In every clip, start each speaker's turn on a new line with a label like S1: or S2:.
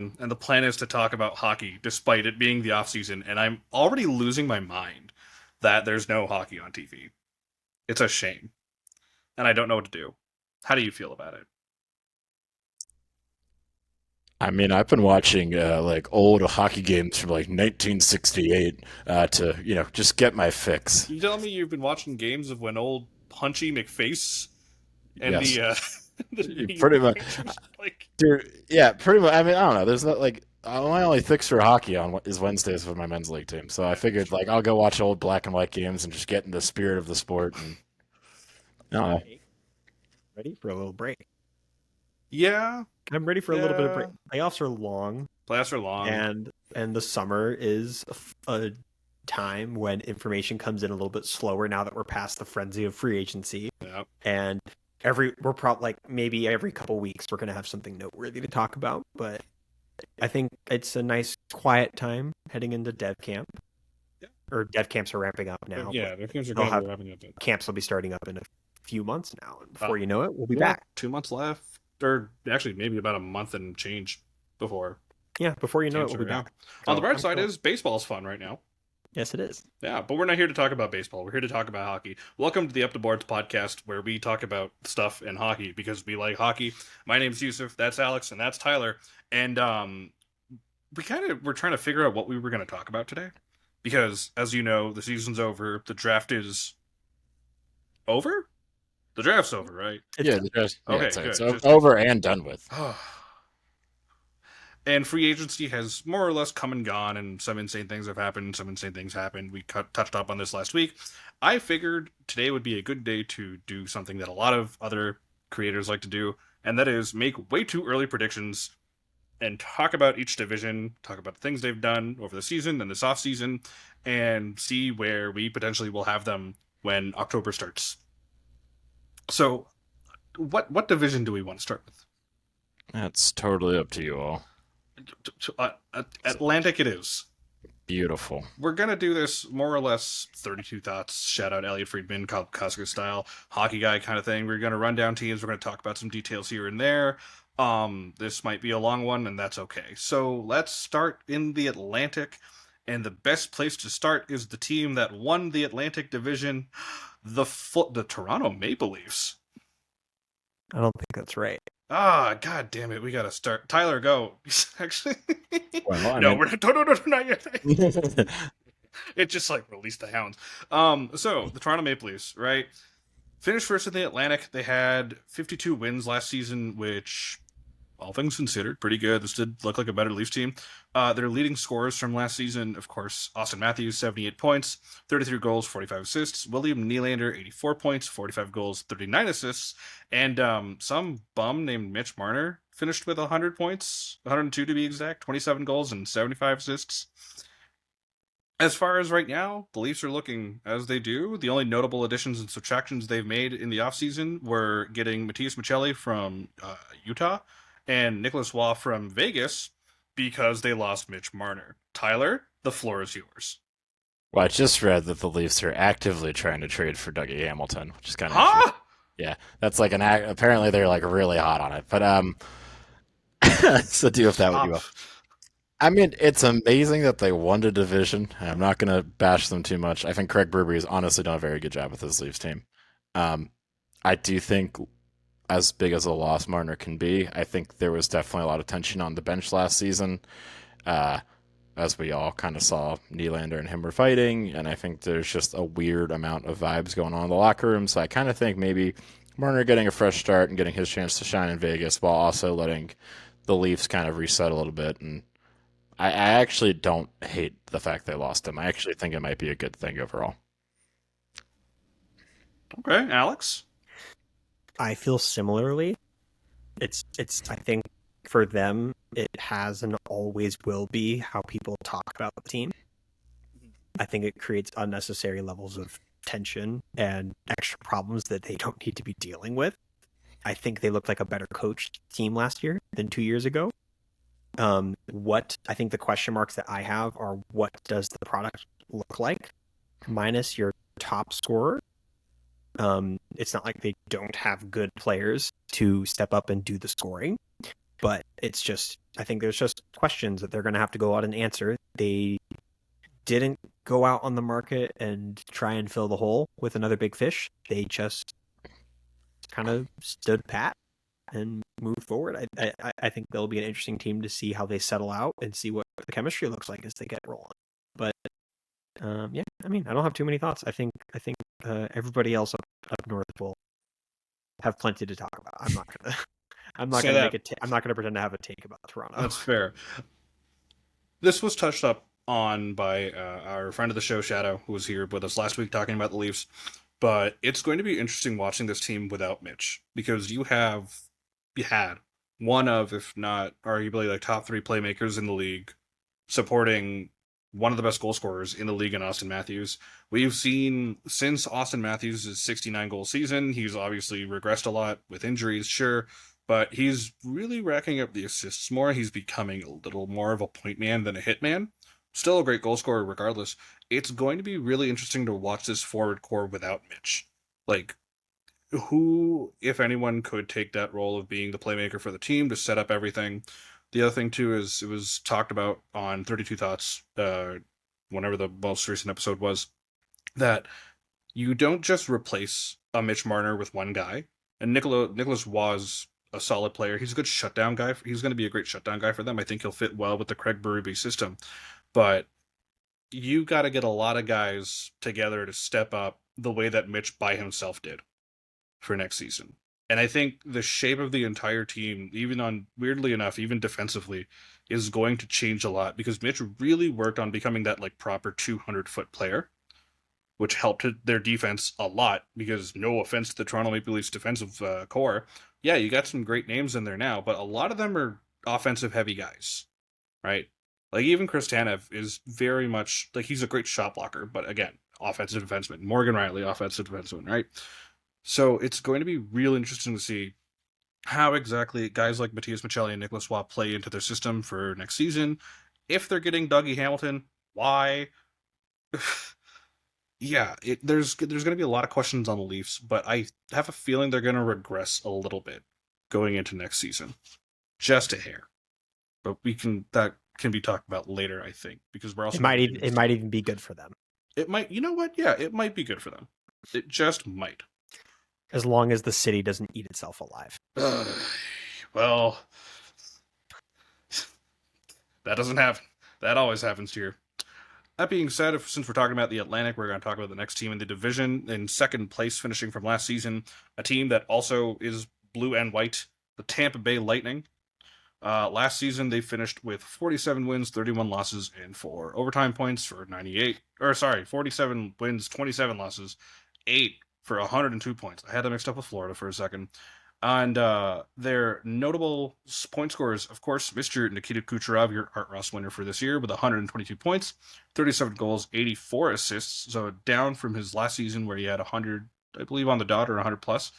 S1: and the plan is to talk about hockey despite it being the off season, and I'm already losing my mind that there's no hockey on TV. It's a shame, and I don't know what to do. How do you feel about it?
S2: I mean, I've been watching like old hockey games from like 1968 to just get my fix.
S1: You telling me you've been watching games of when old Punchy McFace and
S2: Yes,
S1: the the New
S2: pretty
S1: York
S2: much,
S1: Rangers like
S2: dude. Yeah, pretty much. I mean, I don't know. There's not like my only fix for hockey on is Wednesdays with my men's league team. So I figured like I'll go watch old black and white games and just get in the spirit of the sport. And I don't know.
S3: Hey, ready for a little break.
S1: yeah,
S3: I'm ready for a little bit of break.
S1: yeah.
S3: Playoffs are long,
S1: Playoffs are long.
S3: and the summer is a time when information comes in a little bit slower now that we're past the frenzy of free agency.
S1: Yeah.
S3: And we're probably like maybe every couple weeks we're gonna have something noteworthy to talk about. But I think it's a nice quiet time heading into dev camp.
S1: Yeah.
S3: Or dev camps are ramping up now.
S1: Yeah, their games are
S3: They'll
S1: going to
S3: have
S1: be wrapping up.
S3: camps will be starting up in a few months now, and before
S1: Uh,
S3: you know it, we'll be
S1: yeah,
S3: back.
S1: 2 months left, or actually maybe about a month and change before
S3: Yeah, before you know it,
S1: camps
S3: we'll
S1: are
S3: be
S1: out.
S3: back.
S1: On the
S3: So,
S1: bright
S3: I'm
S1: side
S3: thrilled.
S1: is baseball's fun right now.
S3: Yes, it is.
S1: Yeah, but we're not here to talk about baseball. We're here to talk about hockey. Welcome to the Up to Boards podcast, where we talk about stuff in hockey because we like hockey. My name's Yusuf. That's Alex, and that's Tyler. And we kind of were trying to figure out what we were going to talk about today, because as you know, the season's over. The draft is over. The draft's over, right?
S3: It's
S2: Yeah,
S3: done.
S1: Okay,
S2: it's
S1: good. Just
S2: over and done with.
S1: and free agency has more or less come and gone, and some insane things have happened. Some insane things happened. We touched up on this last week. I figured today would be a good day to do something that a lot of other creators like to do, and that is make way too early predictions and talk about each division, talk about the things they've done over the season and this off season, and see where we potentially will have them when October starts. So, what division do we want to start with?
S2: That's totally up to you all.
S1: Atlantic it is.
S2: Beautiful.
S1: We're gonna do this more or less 32 thoughts. Shout out Elliot Friedman, Kyle Koska style, hockey guy kind of thing. We're gonna run down teams. We're gonna talk about some details here and there. This might be a long one, and that's okay. So let's start in the Atlantic, and the best place to start is the team that won the Atlantic Division, the Toronto Maple Leafs.
S3: I don't think that's right.
S1: Ah, god damn it, we gotta start. Tyler, go. Actually,
S2: Well, I
S1: no,
S2: mean,
S1: we're not. No, not yet. It just like released the hounds. So the Toronto Maple Leafs, right? Finished first in the Atlantic. They had 52 wins last season, which, all things considered, pretty good. This did look like a better Leafs team. Their leading scorers from last season, of course, Austin Matthews, 78 points, 33 goals, 45 assists. William Nylander, 84 points, 45 goals, 39 assists. And some bum named Mitch Marner finished with 100 points, 102 to be exact, 27 goals, and 75 assists. As far as right now, the Leafs are looking as they do. The only notable additions and subtractions they've made in the offseason were getting Matias Michelli from Utah and Nicholas Waugh from Vegas because they lost Mitch Marner. Tyler, the floor is yours.
S2: well, I just read that the Leafs are actively trying to trade for Dougie Hamilton, which is kind of interesting.
S1: Huh?
S2: Yeah, that's like apparently they're like really hot on it. But so do with that what you
S1: Stop.
S2: will. I mean, it's amazing that they won the division. I'm not going to bash them too much. I think Craig Berube has honestly done a very good job with his Leafs team. Um, I do think, as big as a loss Marner can be, I think there was definitely a lot of tension on the bench last season. Uh, as we all kind of saw, Nylander and him were fighting, and I think there's just a weird amount of vibes going on in the locker room. So I kind of think maybe Marner getting a fresh start and getting his chance to shine in Vegas while also letting the Leafs kind of reset a little bit. And I actually don't hate the fact they lost him. I actually think it might be a good thing overall.
S1: Okay, Alex.
S3: I feel similarly. It's I think for them it has and always will be how people talk about the team. I think it creates unnecessary levels of tension and extra problems that they don't need to be dealing with. I think they looked like a better coached team last year than 2 years ago. What I think the question marks that I have are what does the product look like minus your top scorer? It's not like they don't have good players to step up and do the scoring. But it's just, I think there's just questions that they're going to have to go out and answer. They didn't go out on the market and try and fill the hole with another big fish. They just kind of stood pat and moved forward. I think they'll be an interesting team to see how they settle out and see what the chemistry looks like as they get rolling. But yeah, I mean, I don't have too many thoughts. I think everybody else up north will have plenty to talk about. I'm not gonna
S1: Say that.
S3: I'm not gonna pretend to have a take about Toronto.
S1: That's fair. This was touched up on by our friend of the show, Shadow, who was here with us last week talking about the Leafs. But it's going to be interesting watching this team without Mitch because you had one of, if not arguably, like top three playmakers in the league supporting one of the best goal scorers in the league in Austin Matthews. We've seen since Austin Matthews' 69 goal season, he's obviously regressed a lot with injuries, sure, but he's really racking up the assists more. He's becoming a little more of a point man than a hit man. Still a great goal scorer regardless. It's going to be really interesting to watch this forward core without Mitch. Like, who, if anyone, could take that role of being the playmaker for the team to set up everything? The other thing too is it was talked about on 32 Thoughts, whenever the most recent episode was, that you don't just replace a Mitch Marner with one guy. And Nicholas was a solid player. He's a good shutdown guy. He's going to be a great shutdown guy for them. I think he'll fit well with the Craig Berube system. But you got to get a lot of guys together to step up the way that Mitch by himself did for next season. And I think the shape of the entire team, weirdly enough, even defensively, is going to change a lot because Mitch really worked on becoming that like proper 200-foot player, which helped their defense a lot because no offense to the Toronto Maple Leafs defensive core. Yeah, you got some great names in there now, but a lot of them are offensive heavy guys, right? Like even Chris Tanev is very much like he's a great shot blocker, but again, offensive defenseman. Morgan Riley, offensive defenseman, right? So it's going to be real interesting to see how exactly guys like Matthias Michelli and Nicholas Waugh play into their system for next season. If they're getting Dougie Hamilton, why? Yeah, there's going to be a lot of questions on the Leafs, but I have a feeling they're going to regress a little bit going into next season, just a hair. But that can be talked about later, I think, because we're also
S3: it might even be good for them.
S1: It might, you know what? Yeah, it might be good for them. It just might.
S3: As long as the city doesn't eat itself alive.
S1: Well, that doesn't happen. That always happens here. That being said, since we're talking about the Atlantic, we're going to talk about the next team in the division. In second place, finishing from last season, a team that also is blue and white, the Tampa Bay Lightning. Last season, they finished with 47 wins, 31 losses, and 4 overtime points for 47 wins, 27 losses, 8 for 102 points. I had that mixed up with Florida for a second. And their notable point scorers, of course, Mr. Nikita Kucherov, your Art Ross winner for this year, with 122 points, 37 goals, 84 assists. So down from his last season where he had 100, I believe, on the dot or 100 plus.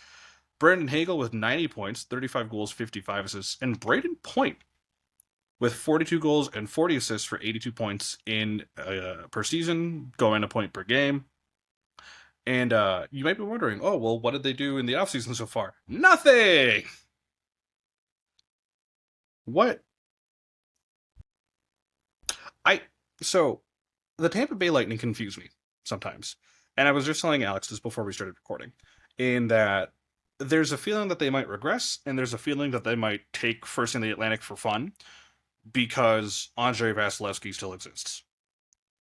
S1: Brandon Hagel with 90 points, 35 goals, 55 assists. And Braden Point with 42 goals and 40 assists for 82 points in per season, going a point per game. And you might be wondering, oh, well, what did they do in the offseason so far? Nothing! What? So, the Tampa Bay Lightning confuse me sometimes. And I was just telling Alex this before we started recording, in that there's a feeling that they might regress, and there's a feeling that they might take first in the Atlantic for fun, because Andrei Vasilevsky still exists.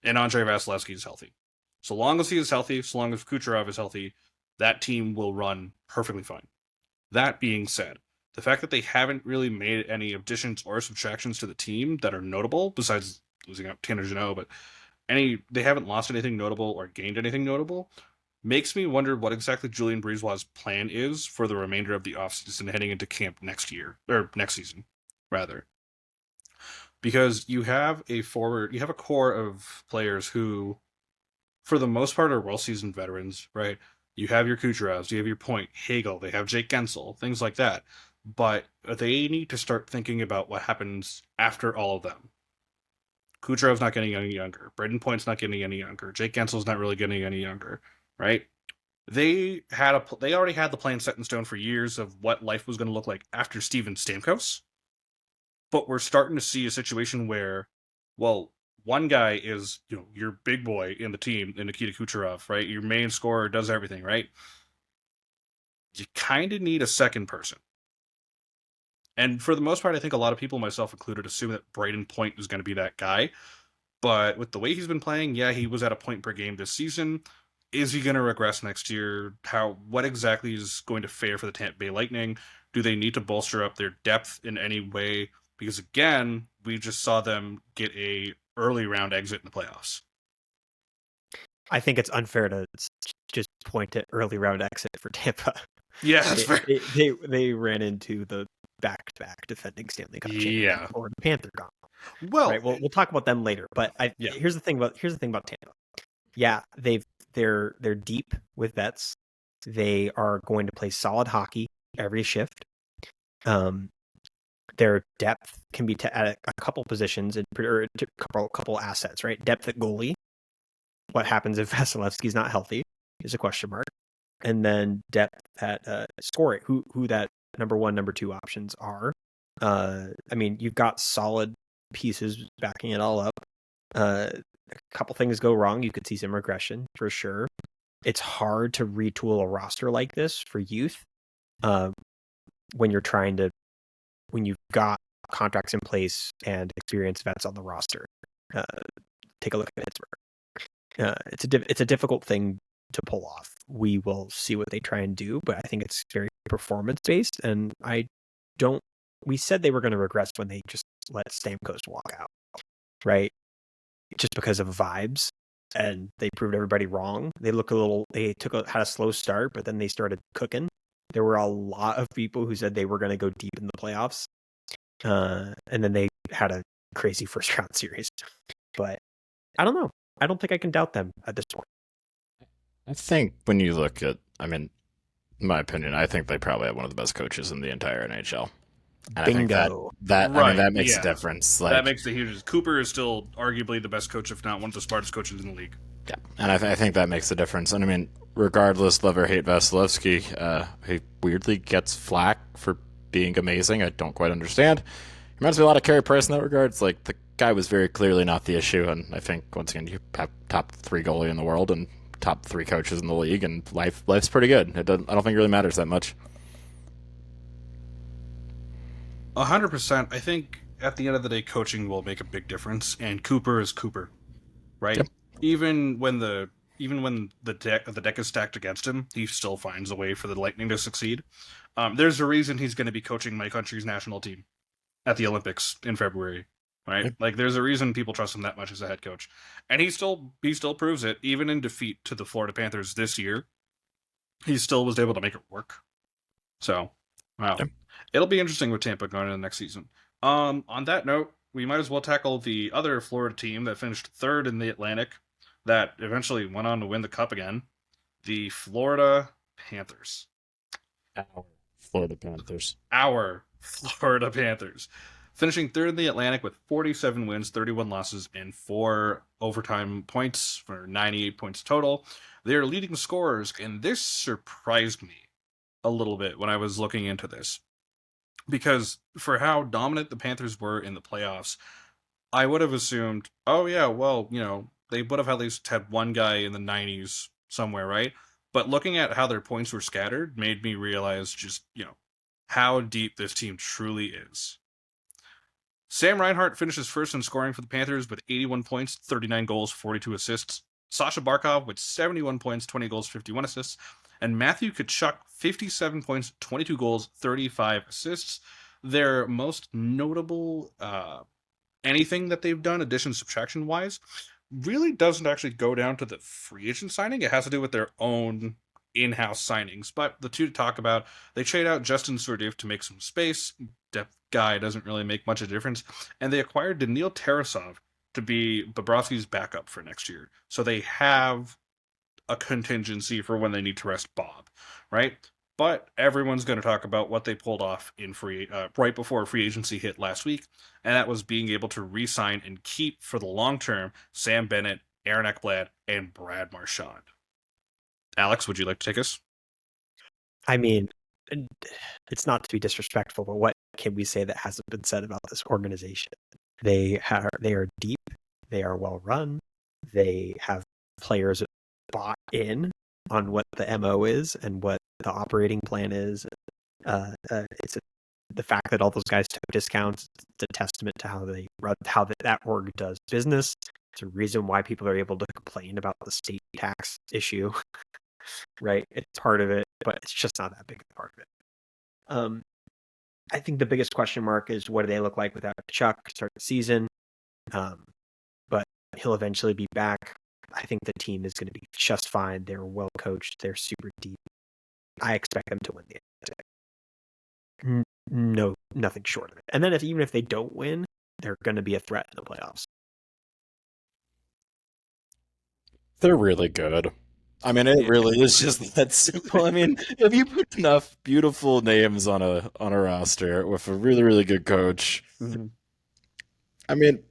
S1: And Andrei Vasilevsky is healthy. So long as he is healthy, so long as Kucherov is healthy, that team will run perfectly fine. That being said, the fact that they haven't really made any additions or subtractions to the team that are notable, besides losing out Tanner Jeannot, but they haven't lost anything notable or gained anything notable, makes me wonder what exactly Julien Brisebois' plan is for the remainder of the offseason heading into camp next season, rather. Because you have a core of players who, for the most part, are well-seasoned veterans, right? You have your Kucherovs, you have your Point, Hagel, they have Jake Gensel, things like that. But they need to start thinking about what happens after all of them. Kucherov's not getting any younger. Braden Point's not getting any younger. Jake Gensel's not really getting any younger, right? They already had the plan set in stone for years of what life was going to look like after Steven Stamkos. but we're starting to see a situation where, well, one guy is, your big boy in the team, in Nikita Kucherov, right? Your main scorer does everything, right? You kind of need a second person. And for the most part, I think a lot of people, myself included, assume that Braden Point is going to be that guy. But with the way he's been playing, yeah, he was at a point per game this season. Is he going to regress next year? What exactly is going to fare for the Tampa Bay Lightning? Do they need to bolster up their depth in any way? Because again, we just saw them get a early round exit in the playoffs.
S3: I think it's unfair to just point at early round exit for Tampa.
S1: Yeah, that's fair.
S3: They ran into the back-to-back defending Stanley Cup champion or the Panther gone.
S1: Well,
S3: right. We'll talk about them later. But here's the thing about Tampa. Yeah, they're deep with vets. They are going to play solid hockey every shift. Their depth can be at a couple positions or a couple assets, right? Depth at goalie. What happens if Vasilevsky's not healthy is a question mark. And then depth at scoring. Who that number one, number two options are. I mean, you've got solid pieces backing it all up. A couple things go wrong. You could see some regression for sure. It's hard to retool a roster like this for youth when you've got contracts in place and experienced vets on the roster. Take a look at Pittsburgh. It's a difficult thing to pull off. We will see what they try and do, but I think it's very performance based, and we said they were going to regress when they just let Stamkos walk out, right? Just because of vibes, and they proved everybody wrong. They had a slow start, but then they started cooking. There were a lot of people who said they were going to go deep in the playoffs, and then they had a crazy first round series. But I don't know. I don't think I can doubt them at this point.
S2: I think when you look at, I mean, in my opinion, I think they probably have one of the best coaches in the entire NHL. And
S3: Bingo.
S2: I think that makes a difference.
S1: That makes the huge. Cooper is still arguably the best coach, if not one of the smartest coaches in the league.
S2: Yeah, and I think that makes a difference. And I mean, regardless, love or hate Vasilevsky, he weirdly gets flack for being amazing. I don't quite understand. He reminds me a lot of Carey Price in that regard. It's like the guy was very clearly not the issue, and I think once again you have top 3 goalie in the world and top 3 coaches in the league, and life's pretty good. I don't think it really matters that much.
S1: 100%. I think at the end of the day, coaching will make a big difference, and Cooper is Cooper, right? Yep. Even when the deck is stacked against him, he still finds a way for the Lightning to succeed. There's a reason he's going to be coaching my country's national team at the Olympics in February, right? Yep. Like, there's a reason people trust him that much as a head coach, and he still proves it. Even in defeat to the Florida Panthers this year, he still was able to make it work. So, wow. Yep. It'll be interesting with Tampa going into the next season. On that note, we might as well tackle the other Florida team that finished third in the Atlantic, that eventually went on to win the Cup again, the Florida Panthers.
S2: Our Florida Panthers.
S1: Finishing third in the Atlantic with 47 wins, 31 losses, and 4 overtime points for 98 points total. They're leading scorers, and this surprised me a little bit when I was looking into this. Because for how dominant the Panthers were in the playoffs, I would have assumed, oh yeah, well, they would have at least had one guy in the 90s somewhere, right? But looking at how their points were scattered made me realize just, how deep this team truly is. Sam Reinhart finishes first in scoring for the Panthers with 81 points, 39 goals, 42 assists. Sasha Barkov with 71 points, 20 goals, 51 assists. And Matthew Tkachuk, 57 points, 22 goals, 35 assists. Their most notable anything that they've done, addition subtraction wise, really doesn't actually go down to the free agent signing. It has to do with their own in-house signings. But the two to talk about, they trade out Justin Sourdif to make some space. Depth guy doesn't really make much of a difference. And they acquired Daniil Tarasov to be Bobrovsky's backup for next year. So they have a contingency for when they need to rest Bob, right? But everyone's going to talk about what they pulled off in right before free agency hit last week, and that was being able to re-sign and keep for the long term Sam Bennett, Aaron Ekblad, and Brad Marchand. Alex, would you like to take us?
S3: I mean, and it's not to be disrespectful, but what can we say that hasn't been said about this organization? They are deep, they are well run, they have players bought in on what the MO is and what the operating plan is. The fact that all those guys took discounts, it's a testament to how they run, how that org does business. It's a reason why people are able to complain about the state tax issue, right? It's part of it, but it's just not that big a part of it. I think the biggest question mark is what do they look like without Chuck to start the season? But he'll eventually be back. I think the team is going to be just fine. They're well coached. They're super deep. I expect them to win the Atlantic. No, nothing short of it. And then even if they don't win, they're going to be a threat in the playoffs.
S2: They're really good. I mean, it really is just that simple. I mean, if you put enough beautiful names on a roster with a really, really good coach, I mean,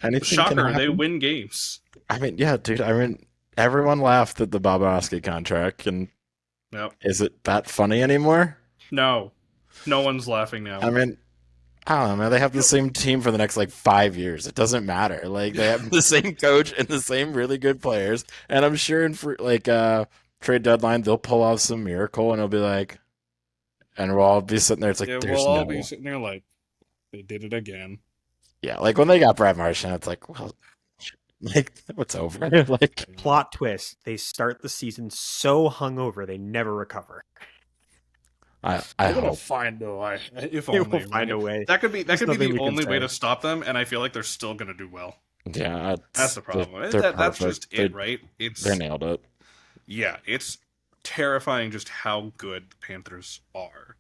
S2: anything can
S1: Shocker,
S2: happen.
S1: they win games.
S2: I mean, yeah, dude. I mean, everyone laughed at the Bobrovsky contract, and
S1: Yep.
S2: is it that funny anymore?
S1: No. No one's laughing now.
S2: I mean, I don't know, man. They have the same team for the next like 5 years. It doesn't matter. Like they have the same coach and the same really good players. And I'm sure in trade deadline they'll pull off some miracle and it'll be like, and we'll all be sitting there. It's like
S1: Yeah,
S2: there's
S1: we'll all
S2: no,
S1: be sitting there like, they did it again.
S2: yeah. Like when they got Brad Marchand, it's like, well, like what's over? Like
S3: Plot twist: they start the season so hungover they never recover.
S2: I
S1: They're gonna
S2: hope.
S1: find a way. If
S3: They
S1: only.
S3: will find a way.
S1: That could be
S3: There's
S1: the
S3: nothing we can
S1: only way
S3: say.
S1: to stop them, and I feel like they're still gonna do well.
S2: Yeah,
S1: That's the problem.
S2: They're
S1: That's
S2: perfect.
S1: just it, right?
S2: They nailed it.
S1: Yeah, it's terrifying just how good the Panthers are.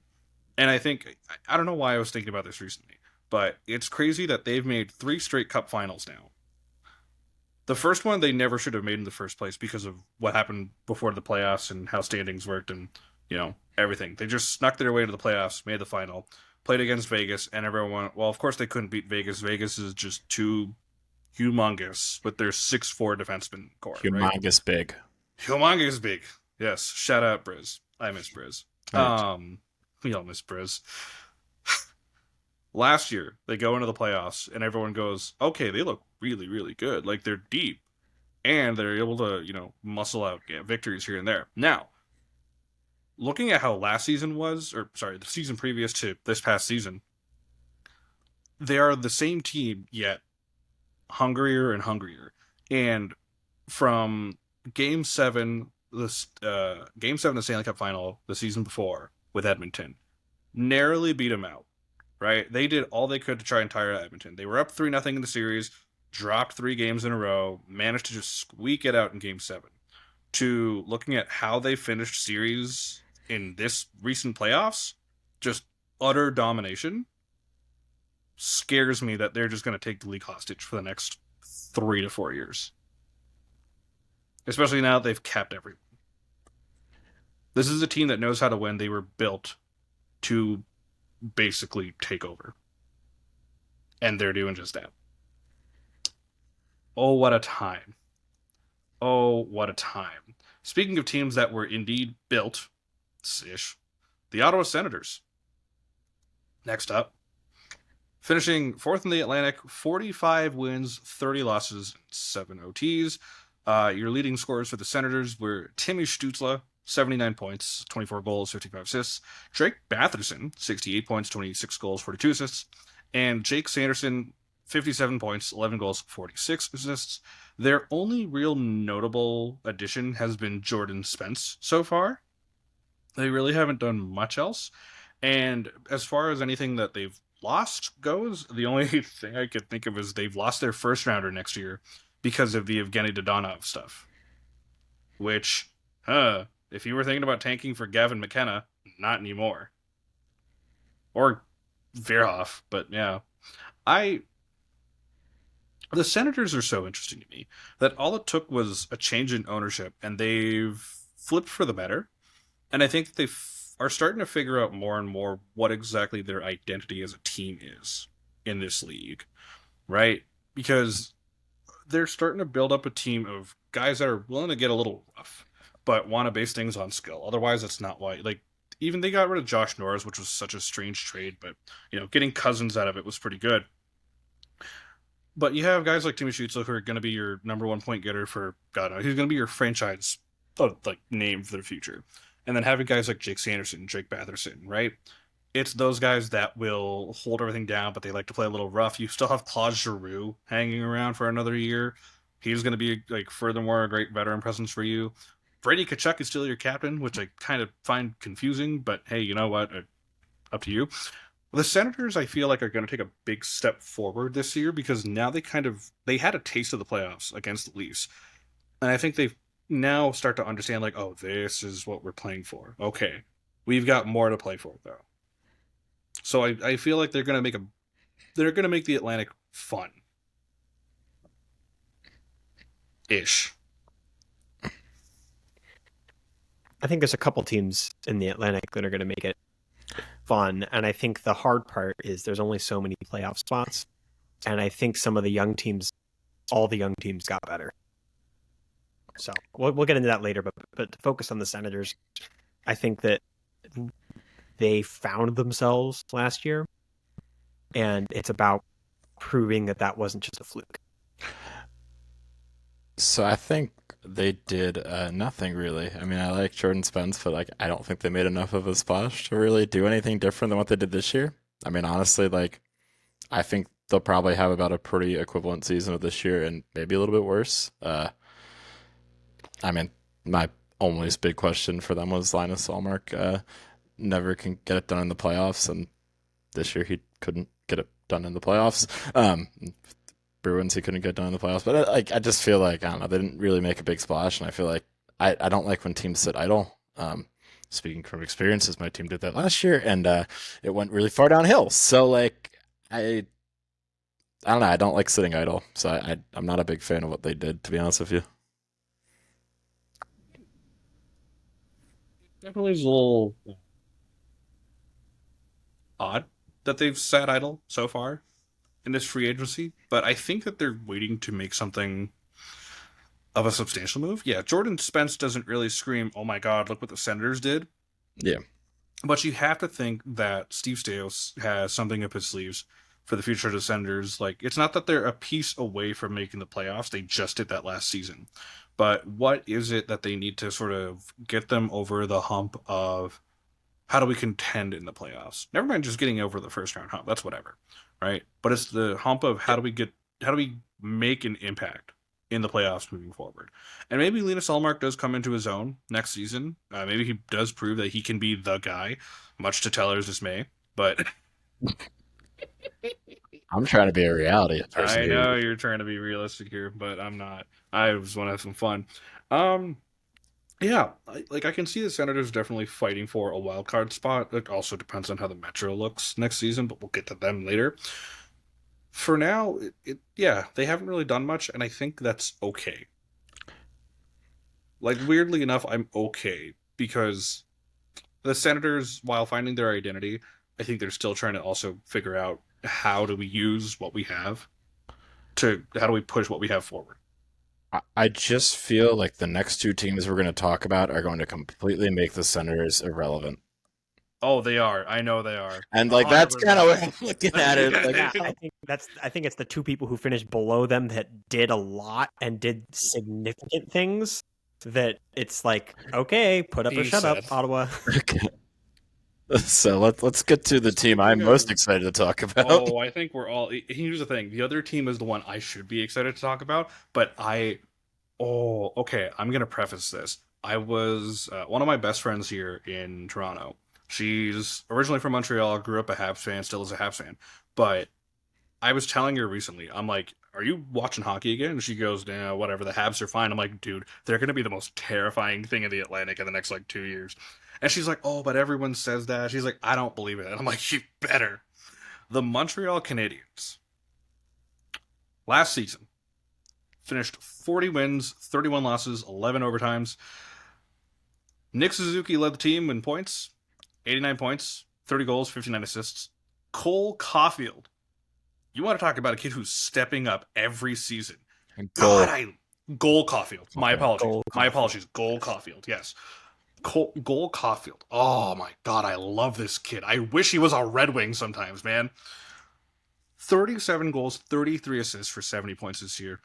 S1: And I think I don't know why I was thinking about this recently, but it's crazy that they've made 3 straight cup finals now. The first one they never should have made in the first place because of what happened before the playoffs and how standings worked and, everything. They just snuck their way to the playoffs, made the final, played against Vegas, and everyone went, well, of course they couldn't beat Vegas. Vegas is just too humongous with their 6'4" defenseman core, right?
S2: Humongous big.
S1: Humongous big. Yes. Shout out Briz. I miss Briz. We all miss Briz. Last year, they go into the playoffs, and everyone goes, okay, they look really, really good. Like, they're deep. And they're able to, muscle out victories here and there. Now, looking at how last season was, the season previous to this past season, they are the same team, yet hungrier and hungrier. And from Game 7, the Stanley Cup Final, the season before with Edmonton, narrowly beat them out. Right? They did all they could to try and tire out Edmonton. They were up 3-0 in the series, dropped 3 games in a row, managed to just squeak it out in Game 7. To looking at how they finished series in this recent playoffs, just utter domination, scares me that they're just going to take the league hostage for the next 3 to 4 years. Especially now that they've capped everyone. This is a team that knows how to win. They were built to basically take over. And they're doing just that. Oh, what a time. Oh, what a time. Speaking of teams that were indeed built, the Ottawa Senators. Next up. Finishing 4th in the Atlantic, 45 wins, 30 losses, 7 OTs. Your leading scorers for the Senators were Timmy Stützle, 79 points, 24 goals, 55 assists. Drake Batherson, 68 points, 26 goals, 42 assists. And Jake Sanderson, 57 points, 11 goals, 46 assists. Their only real notable addition has been Jordan Spence so far. They really haven't done much else. And as far as anything that they've lost goes, the only thing I could think of is they've lost their first rounder next year because of the Evgeny Dodonov stuff. Which, if you were thinking about tanking for Gavin McKenna, not anymore. Or Verhoff, but yeah. The Senators are so interesting to me that all it took was a change in ownership, and they've flipped for the better. And I think they are starting to figure out more and more what exactly their identity as a team is in this league, right? Because they're starting to build up a team of guys that are willing to get a little rough, but want to base things on skill. Otherwise, it's not why. Like, even they got rid of Josh Norris, which was such a strange trade, but getting Cousins out of it was pretty good. But you have guys like Timmy Stützle who are going to be your number one point getter for God knows. He's going to be your franchise name for the future. And then having guys like Jake Sanderson, Drake Batherson, right? It's those guys that will hold everything down, but they like to play a little rough. You still have Claude Giroux hanging around for another year. He's going to be furthermore a great veteran presence for you. Brady Tkachuk is still your captain, which I kind of find confusing, but hey, you know what? Up to you. The Senators, I feel like, are going to take a big step forward this year because now they had a taste of the playoffs against the Leafs, and I think they now start to understand oh, this is what we're playing for. Okay, we've got more to play for though. So I feel like they're going to make the Atlantic fun, ish.
S3: I think there's a couple teams in the Atlantic that are going to make it fun, and I think the hard part is there's only so many playoff spots, and I think some of the young teams, all the young teams, got better. So we'll get into that later, but to focus on the Senators, I think that they found themselves last year, and it's about proving that wasn't just a fluke.
S2: So I think they did nothing really. I mean, I like Jordan Spence, but I don't think they made enough of a splash to really do anything different than what they did this year. I mean, honestly, I think they'll probably have about a pretty equivalent season of this year and maybe a little bit worse. I mean, my only big question for them was Linus Ullmark. Never can get it done in the playoffs, and this year he couldn't get it done in the playoffs. Bruins, he couldn't get done in the playoffs, but I just feel I don't know, they didn't really make a big splash, and I feel like I don't like when teams sit idle. Speaking from experiences, my team did that last year, and it went really far downhill. So I don't know, I don't like sitting idle, so I'm not a big fan of what they did, to be honest with you.
S1: Definitely is a little odd that they've sat idle so far in this free agency, but I think that they're waiting to make something of a substantial move. Yeah, Jordan Spence doesn't really scream, "Oh my God, look what the Senators did."
S2: Yeah.
S1: But you have to think that Steve Staios has something up his sleeves for the future of the Senators. It's not that they're a piece away from making the playoffs. They just did that last season. But what is it that they need to sort of get them over the hump of how do we contend in the playoffs? Never mind just getting over the first round hump. That's whatever, right? But it's the hump of how do we make an impact in the playoffs moving forward? And maybe Linus Ullmark does come into his own next season. Maybe he does prove that he can be the guy, much to Teller's dismay. But
S2: I'm trying to be a reality person
S1: I
S2: here.
S1: know you're trying to be realistic here, but I'm not. I just want to have some fun. Yeah, I can see the Senators definitely fighting for a wild card spot. It also depends on how the Metro looks next season, but we'll get to them later. For now, yeah, they haven't really done much, and I think that's okay. Weirdly enough, I'm okay because the Senators, while finding their identity, I think they're still trying to also figure out how do we use what we have how do we push what we have forward.
S2: I just feel like the next two teams we're going to talk about are going to completely make the Senators irrelevant.
S1: Oh, they are. I know they are.
S2: And that's kind of where I'm looking at it.
S3: Yeah, I think it's the two people who finished below them that did a lot and did significant things that it's okay, put up or shut up, Ottawa.
S2: Okay. So let's get to the team I'm most excited to talk about.
S1: Oh, I think we're all. Here's the thing: the other team is the one I should be excited to talk about, but okay. I'm gonna preface this. I was one of my best friends here in Toronto. She's originally from Montreal, grew up a Habs fan, still is a Habs fan. But I was telling her recently, I'm like, "Are you watching hockey again?" And she goes, "Nah, whatever. The Habs are fine." I'm like, "Dude, they're gonna be the most terrifying thing in the Atlantic in the next 2 years." And she's like, "Oh, but everyone says that." She's like, "I don't believe it." And I'm like, "You better." The Montreal Canadiens last season finished 40 wins, 31 losses, 11 overtimes. Nick Suzuki led the team in points, 89 points, 30 goals, 59 assists. Cole Caulfield. You want to talk about a kid who's stepping up every season. Goal Caulfield. My apologies. Goal Caulfield, yes. Cole Caulfield. Oh my god, I love this kid. I wish he was a Red Wing sometimes, man. 37 goals, 33 assists for 70 points this year.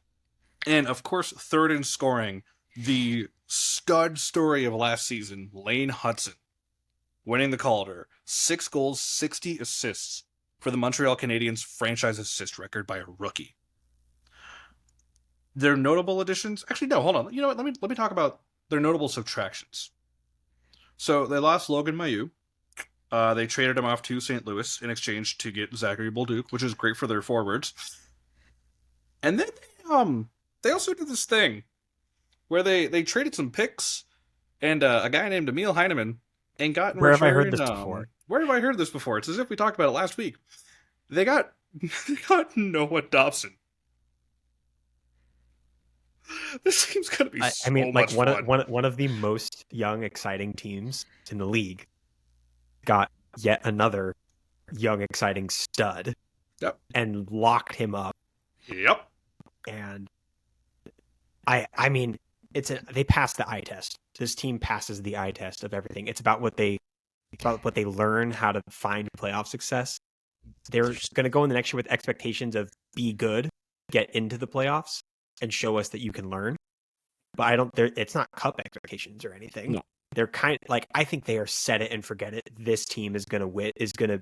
S1: And of course, third in scoring, the stud story of last season, Lane Hudson, winning the Calder. 6 goals, 60 assists for the Montreal Canadiens franchise assist record by a rookie. Their notable additions, actually no, hold on. You know what? Let me talk about their notable subtractions. So they lost Logan Mailloux. They traded him off to St. Louis in exchange to get Zachary Bolduc, which is great for their forwards. And then they also did this thing where they traded some picks and a guy named Emil Heineman and got in
S3: Where
S1: return.
S3: have I heard this before?
S1: Where have I heard this before? It's as if we talked about it last week. They got Noah Dobson. This seems gonna be so much fun.
S3: One of the most young, exciting teams in the league got yet another young, exciting stud.
S1: Yep.
S3: And locked him up.
S1: Yep.
S3: And I mean, they passed the eye test. This team passes the eye test of everything. It's about what they learn, how to find playoff success. They're going to go in the next year with expectations of be good, get into the playoffs, and show us that you can learn. But it's not cup expectations or anything.
S2: No.
S3: They're kind of like, I think they are set it and forget it. This team is going to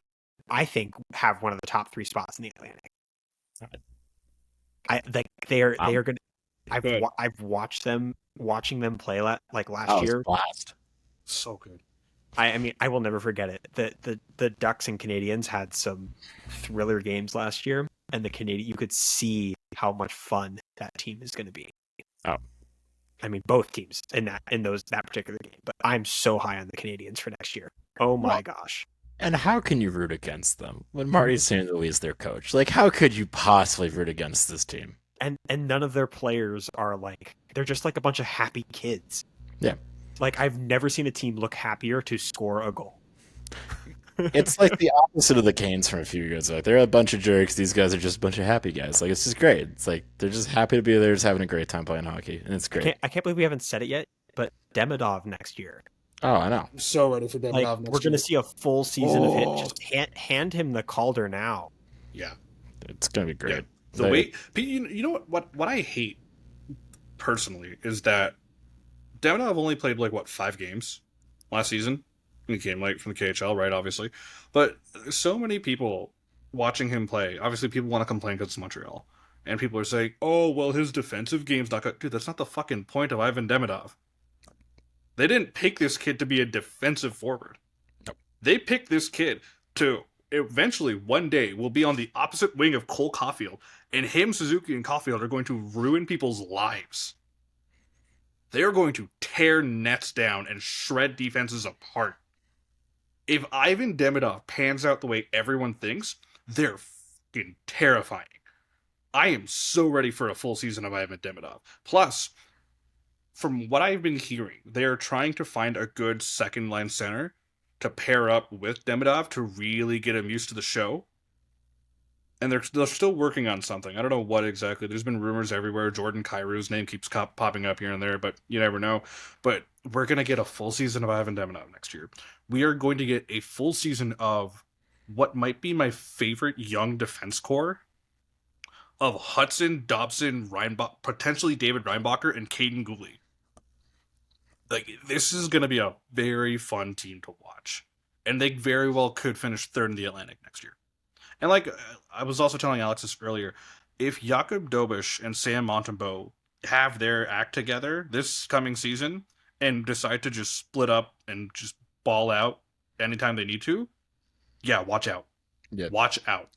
S3: I think, have one of the top 3 spots in the Atlantic. They are good. I've watching them play last year.
S2: Blast.
S1: So good.
S3: I mean, I will never forget it. The Ducks and Canadiens had some thriller games last year, and you could see how much fun that team is going to be.
S2: Oh,
S3: I mean, both teams in that particular game. But I'm so high on the Canadiens for next year. Oh my gosh!
S2: And how can you root against them when Marty St. Louis is their coach? Like, how could you possibly root against this team?
S3: And none of their players are they're just like a bunch of happy kids.
S2: Yeah.
S3: Like, I've never seen a team look happier to score a goal.
S2: It's like the opposite of the Canes from a few years ago. They're a bunch of jerks. These guys are just a bunch of happy guys. Like, it's just great. It's like they're just happy to be there, just having a great time playing hockey, and it's great.
S3: I can't believe we haven't said it yet, but Demidov next year.
S2: Oh, I know.
S1: I'm so ready for Demidov next year.
S3: We're going to see a full season of him. Just hand him the Calder now.
S1: Yeah.
S2: It's going to be great.
S1: Yeah. The way, you know what I hate personally is that Demidov only played 5 games last season. He came from the KHL, right? Obviously, but so many people watching him play. Obviously, people want to complain because it's Montreal, and people are saying, "Oh, well, his defensive game's not good." Dude, that's not the fucking point of Ivan Demidov. They didn't pick this kid to be a defensive forward.
S2: Nope.
S1: They picked this kid to eventually one day will be on the opposite wing of Cole Caulfield, and him, Suzuki, and Caulfield are going to ruin people's lives. They are going to tear nets down and shred defenses apart. If Ivan Demidov pans out the way everyone thinks, they're fucking terrifying. I am so ready for a full season of Ivan Demidov. Plus, from what I've been hearing, they are trying to find a good second-line center to pair up with Demidov to really get him used to the show. And they're still working on something. I don't know what exactly. There's been rumors everywhere. Jordan Kyrie's name keeps popping up here and there, but you never know. But we're going to get a full season of Ivan Demidov next year. We are going to get a full season of what might be my favorite young defense core of Hudson, Dobson, potentially David Reinbacher, and Caden Gooley. This is going to be a very fun team to watch. And they very well could finish third in the Atlantic next year. And I was also telling Alex this earlier, if Jakub Dobish and Sam Montembeault have their act together this coming season and decide to just split up and just ball out anytime they need to, yeah, watch out.
S2: Yeah.
S1: Watch out.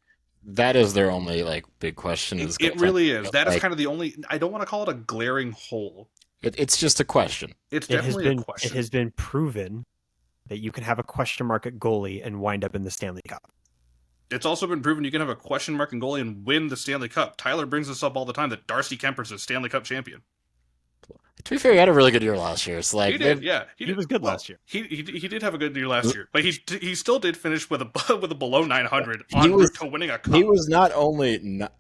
S2: That is their only big question.
S1: It really is. That is kind of the only. I don't want to call it a glaring hole.
S2: It's just a question.
S1: It's definitely a question.
S3: It has been proven that you can have a question mark at goalie and wind up in the Stanley Cup.
S1: It's also been proven you can have a question mark in goalie and win the Stanley Cup. Tyler brings this up all the time that Darcy Kemper's a Stanley Cup champion.
S2: To be fair, he had a really good year last year. So
S1: he did, yeah.
S3: He was good last year.
S1: He did have a good year last year, but he still did finish with a below 900 on route to winning a cup.
S2: He was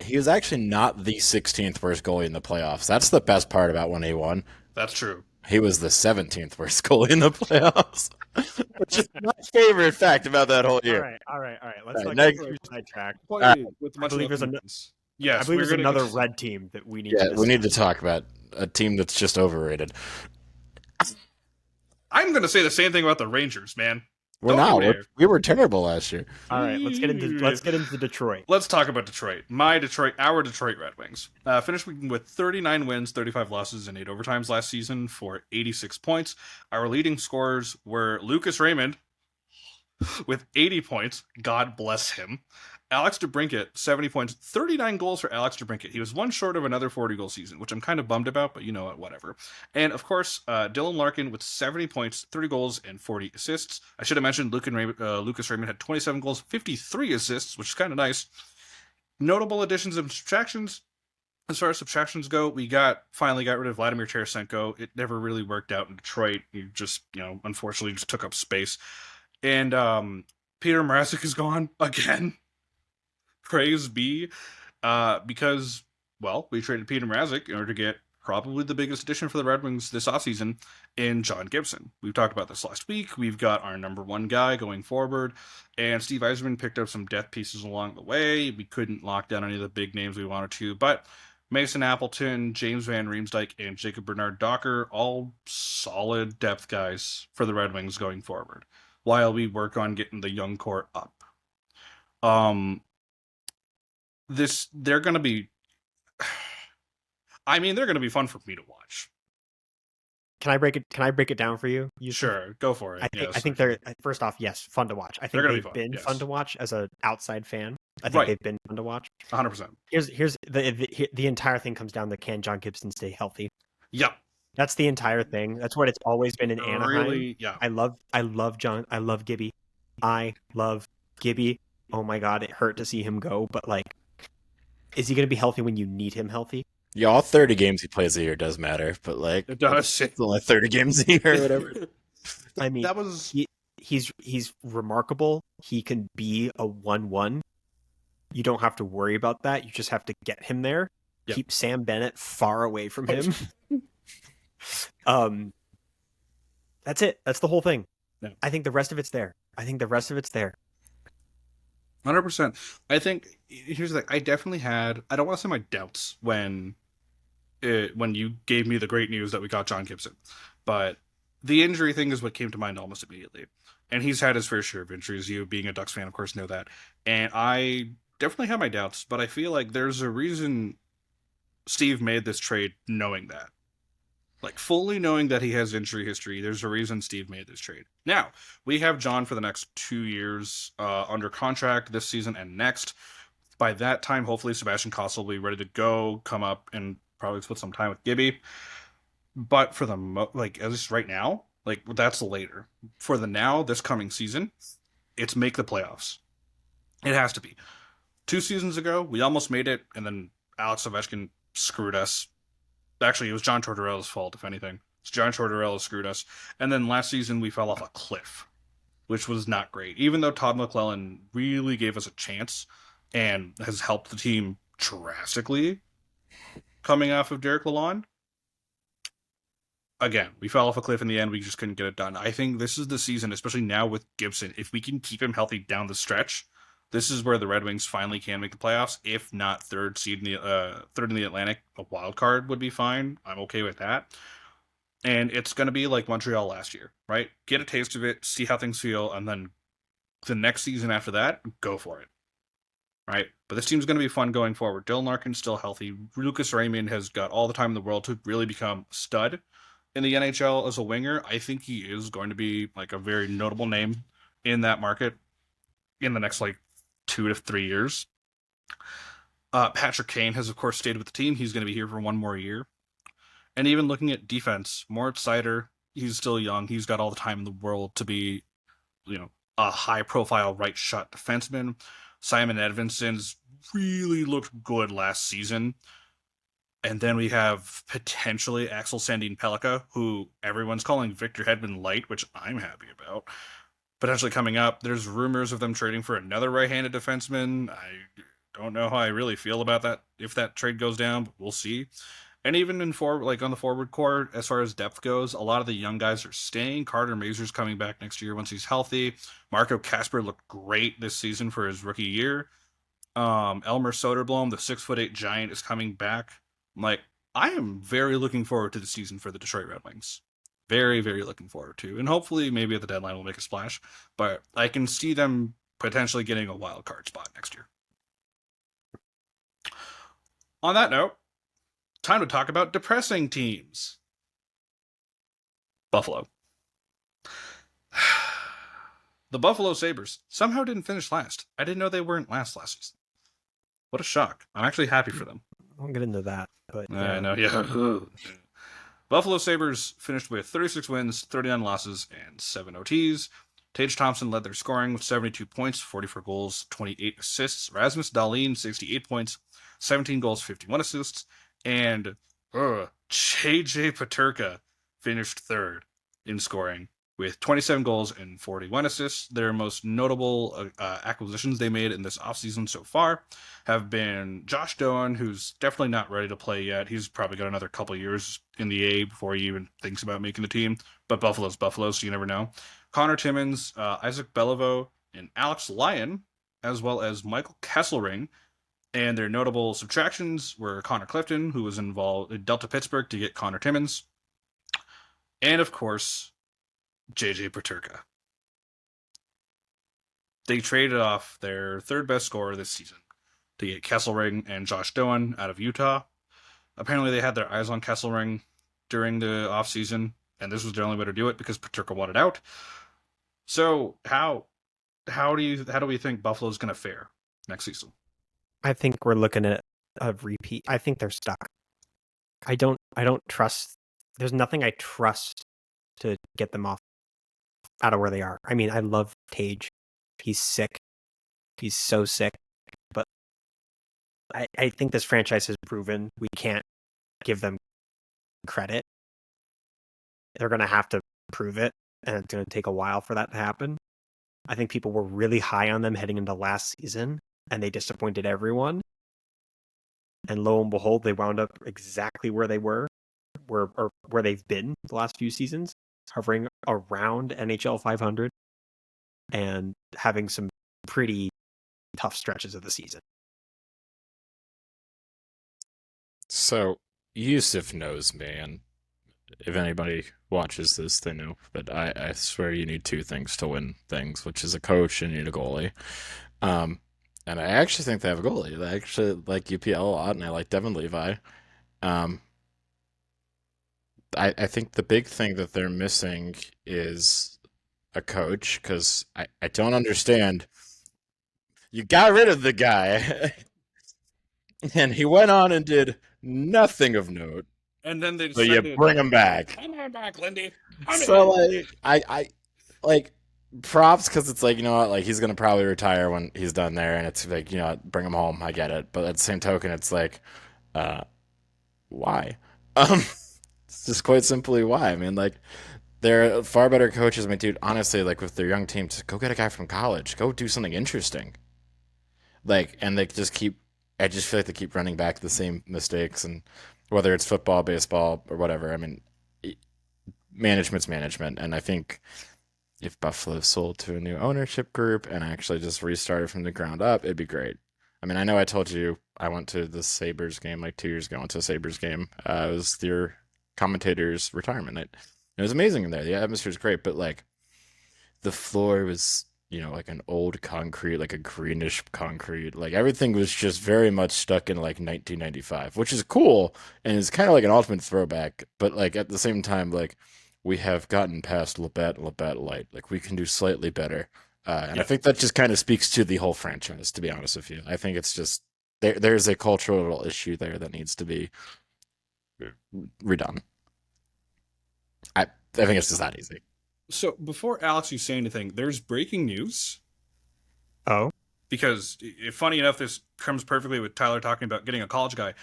S2: he was actually not the 16th worst goalie in the playoffs. That's the best part about when he won.
S1: That's true.
S2: He was the 17th worst goalie in the playoffs, which is my favorite fact about that whole
S3: All
S2: year.
S3: right, all right, all right. Let's
S2: All right,
S3: not get
S2: next,
S3: too sidetracked.
S2: all right,
S1: With the
S3: I believe
S1: Montreal
S3: there's
S1: Yes, we're gonna get
S3: another
S1: to
S3: red team that we need
S2: yeah,
S3: to
S2: we
S3: discuss.
S2: need to talk about a team that's just overrated.
S1: I'm gonna say the same thing about the Rangers, man.
S2: We're
S1: Don't
S2: not.
S1: even dare.
S2: We were terrible last year.
S3: All right, let's get into Detroit.
S1: Let's talk about Detroit. Our Detroit Red Wings. Finished with 39 wins, 35 losses, and 8 overtimes last season for 86 points. Our leading scorers were Lucas Raymond with 80 points. God bless him. Alex DeBrincat, 70 points, 39 goals for Alex DeBrincat. He was one short of another 40-goal season, which I'm kind of bummed about, but you know what, whatever. And of course, Dylan Larkin with 70 points, 30 goals, and 40 assists. I should have mentioned Lucas Raymond had 27 goals, 53 assists, which is kind of nice. Notable additions and subtractions. As far as subtractions go, we finally got rid of Vladimir Tarasenko. It never really worked out in Detroit. He just, unfortunately just took up space. And Peter Mrazek is gone again. Praise be, because, well, we traded Peter Mrazek in order to get probably the biggest addition for the Red Wings this offseason in John Gibson. We've talked about this last week. We've got our number one guy going forward, and Steve Yzerman picked up some depth pieces along the way. We couldn't lock down any of the big names we wanted to, but Mason Appleton, James Van Riemsdyk, and Jacob Bernard Docker, all solid depth guys for the Red Wings going forward, while we work on getting the young core up. They're going to be, they're going to be fun for me to watch.
S3: Can I break it down for you?
S1: Sure, go for it.
S3: I think they're, first off, yes, fun to watch. I think they've been fun to watch as an outside fan. I think they've been fun to watch.
S1: 100%.
S3: Here's the entire thing comes down to, can John Gibson stay healthy?
S1: Yeah.
S3: That's the entire thing. That's what it's always been in Anaheim.
S1: Really, yeah.
S3: I love John. I love Gibby. I love Gibby. Oh my God, it hurt to see him go, but like, is he going to be healthy when you need him healthy?
S2: Yeah, all 30 games he plays a year does matter, but like,
S1: it does.
S2: It's only 30 games a year or whatever.
S3: I mean,
S1: that was
S3: he's remarkable. He can be a 1-1. You don't have to worry about that. You just have to get him there. Yep. Keep Sam Bennett far away from him. That's it. That's the whole thing.
S1: Yeah.
S3: I think the rest of it's there.
S1: 100%. I think here's the thing. I definitely had, I don't want to say my doubts when you gave me the great news that we got John Gibson, but the injury thing is what came to mind almost immediately. And he's had his fair share of injuries. You, being a Ducks fan, of course, know that. And I definitely have my doubts, but I feel like there's a reason Steve made this trade knowing that. Like, fully knowing that he has injury history, there's a reason Steve made this trade. Now, we have John for the next 2 years under contract this season and next. By that time, hopefully, Sebastian Kossel will be ready to go, come up, and probably split some time with Gibby. But for at least right now, like, that's later. For the now, this coming season, it's make the playoffs. It has to be. 2 seasons ago, we almost made it, and then Alex Ovechkin screwed us. Actually, it was John Tortorella's fault, if anything. John Tortorella screwed us. And then last season, we fell off a cliff, which was not great. Even though Todd McClellan really gave us a chance and has helped the team drastically coming off of Derek Lalonde, again, we fell off a cliff in the end. We just couldn't get it done. I think this is the season, especially now with Gibson, if we can keep him healthy down the stretch, this is where the Red Wings finally can make the playoffs. If not third in the Atlantic, a wild card would be fine. I'm okay with that. And it's going to be like Montreal last year, right? Get a taste of it, see how things feel, and then the next season after that, go for it, right? But this team's going to be fun going forward. Dylan Larkin's still healthy. Lucas Raymond has got all the time in the world to really become a stud in the NHL as a winger. I think he is going to be like a very notable name in that market in the next 2 to 3 years. Patrick Kane has, of course, stayed with the team. He's going to be here for 1 more year. And even looking at defense, Moritz Seider, he's still young. He's got all the time in the world to be, a high-profile right-shot defenseman. Simon Edvinson's really looked good last season. And then we have potentially Axel Sandin Pellikka, who everyone's calling Victor Hedman light, which I'm happy about. Potentially coming up. There's rumors of them trading for another right-handed defenseman. I don't know how I really feel about that if that trade goes down, but we'll see. And even in on the forward core, as far as depth goes, a lot of the young guys are staying. Carter Mazur's coming back next year once he's healthy. Marco Casper looked great this season for his rookie year. Elmer Soderblom, the 6'8" giant, is coming back. Like, I am very looking forward to the season for the Detroit Red Wings. Very, very looking forward to. And hopefully, maybe at the deadline, we'll make a splash. But I can see them potentially getting a wild card spot next year. On that note, time to talk about depressing teams. Buffalo. The Buffalo Sabres somehow didn't finish last. I didn't know they weren't last season. What a shock. I'm actually happy for them.
S3: I'll get into that, but yeah.
S1: I know, yeah. Buffalo Sabres finished with 36 wins, 39 losses, and 7 OTs. Tage Thompson led their scoring with 72 points, 44 goals, 28 assists. Rasmus Dahlin, 68 points, 17 goals, 51 assists. And JJ Paterka finished third in scoring with 27 goals and 41 assists. Their most notable acquisitions they made in this offseason so far have been Josh Doan, who's definitely not ready to play yet. He's probably got another couple years in the A before he even thinks about making the team. But Buffalo's Buffalo, so you never know. Connor Timmins, Isaac Beliveau, and Alex Lyon, as well as Michael Kesselring. And their notable subtractions were Connor Clifton, who was involved in Delta Pittsburgh to get Connor Timmins. And, of course, JJ Paterka. They traded off their third best scorer this season to get Kesselring and Josh Doan out of Utah. Apparently, they had their eyes on Kesselring during the offseason, and this was the only way to do it because Paterka wanted out. So, how do we think Buffalo's going to fare next season?
S3: I think we're looking at a repeat. I think they're stuck. I don't trust. There's nothing I trust to get them off out of where they are. I mean, I love Tage. He's sick. He's so sick. But I think this franchise has proven we can't give them credit. They're going to have to prove it, and it's going to take a while for that to happen. I think people were really high on them heading into last season, and they disappointed everyone. And lo and behold, they wound up exactly where they were, or where they've been the last few seasons, hovering around NHL 500 and having some pretty tough stretches of the season.
S2: So Yusuf knows me, and if anybody watches this, they know that I swear you need two things to win things, which is a coach and you need a goalie. And I actually think they have a goalie. I actually like UPL a lot, and I like Devin Levi. Um, I think the big thing that they're missing is a coach, because I don't understand. You got rid of the guy, and he went on and did nothing of note.
S1: And then they
S2: So you bring him back.
S1: I'm back, Lindy.
S2: So like, I like props, because it's like, you know what, like he's gonna probably retire when he's done there, and it's like, you know, bring him home. I get it, but at the same token, it's like, uh, why? It's just quite simply why. I mean, like they're far better coaches. I mean, dude, honestly, like with their young team, just go get a guy from college. Go do something interesting. Like, and they just keep. I just feel like they keep running back the same mistakes, and whether it's football, baseball, or whatever. I mean, management's management, and I think if Buffalo sold to a new ownership group and actually just restarted from the ground up, it'd be great. I mean, I know I told you I went to the Sabres game like 2 years ago. I went to a Sabres game. It was their commentator's retirement night. It was amazing in there. The atmosphere was great, but like the floor was, you know, like an old concrete, like a greenish concrete. Like everything was just very much stuck in like 1995, which is cool and it's kind of like an ultimate throwback. But like at the same time, like we have gotten past Labatt Light. Like we can do slightly better. And I think that just kind of speaks to the whole franchise, to be honest with you. I think it's just there's a cultural issue there that needs to be redone. I think it's just that easy.
S1: So before Alex, you say anything, there's breaking news.
S3: Oh,
S1: Because funny enough, this comes perfectly with Tyler talking about getting a college guy.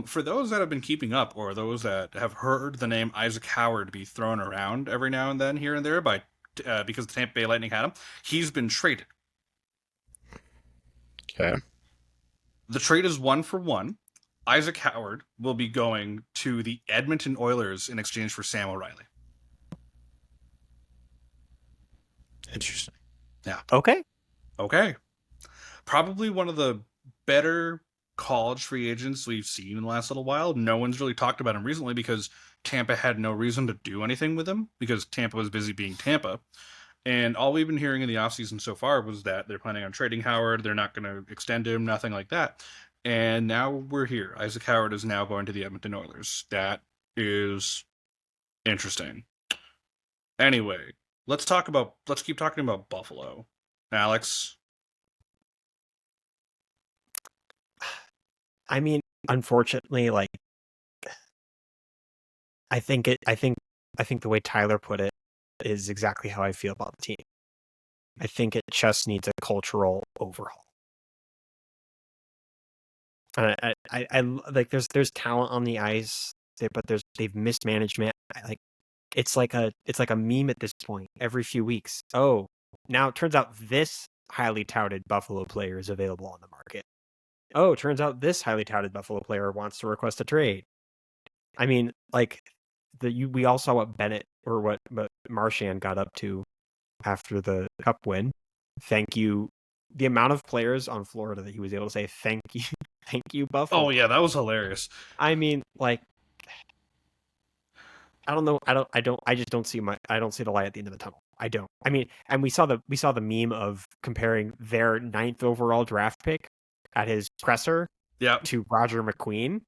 S1: For those that have been keeping up, or those that have heard the name Isaac Howard be thrown around every now and then here and there by because the Tampa Bay Lightning had him, he's been traded.
S2: Okay.
S1: The trade is 1-for-1. Isaac Howard will be going to the Edmonton Oilers in exchange for Sam O'Reilly.
S2: Interesting.
S1: Yeah.
S3: Okay.
S1: Okay. Probably one of the better college free agents we've seen in the last little while. No one's really talked about him recently because Tampa had no reason to do anything with him because Tampa was busy being Tampa. And all we've been hearing in the offseason so far was that they're planning on trading Howard. They're not going to extend him, nothing like that. And now we're here. Isaac Howard is now going to the Edmonton Oilers. That is interesting. Anyway, let's keep talking about Buffalo. Alex.
S3: I mean, unfortunately, like I think the way Tyler put it is exactly how I feel about the team. I think it just needs a cultural overhaul. I like there's talent on the ice, but they've missed management. It's like a meme at this point. Every few weeks, oh, now it turns out this highly touted Buffalo player is available on the market. Oh, it turns out this highly touted Buffalo player wants to request a trade. I mean, like we all saw what Bennett or what Marchand got up to after the Cup win. Thank you. The amount of players on Florida that he was able to say thank you, thank you, Buffalo.
S1: Oh yeah, that was hilarious.
S3: I mean, like, I don't know. I just don't see I don't see the light at the end of the tunnel. I don't. I mean, and we saw the meme of comparing their 9th overall draft pick at his presser
S1: Yeah.
S3: to Roger McQueen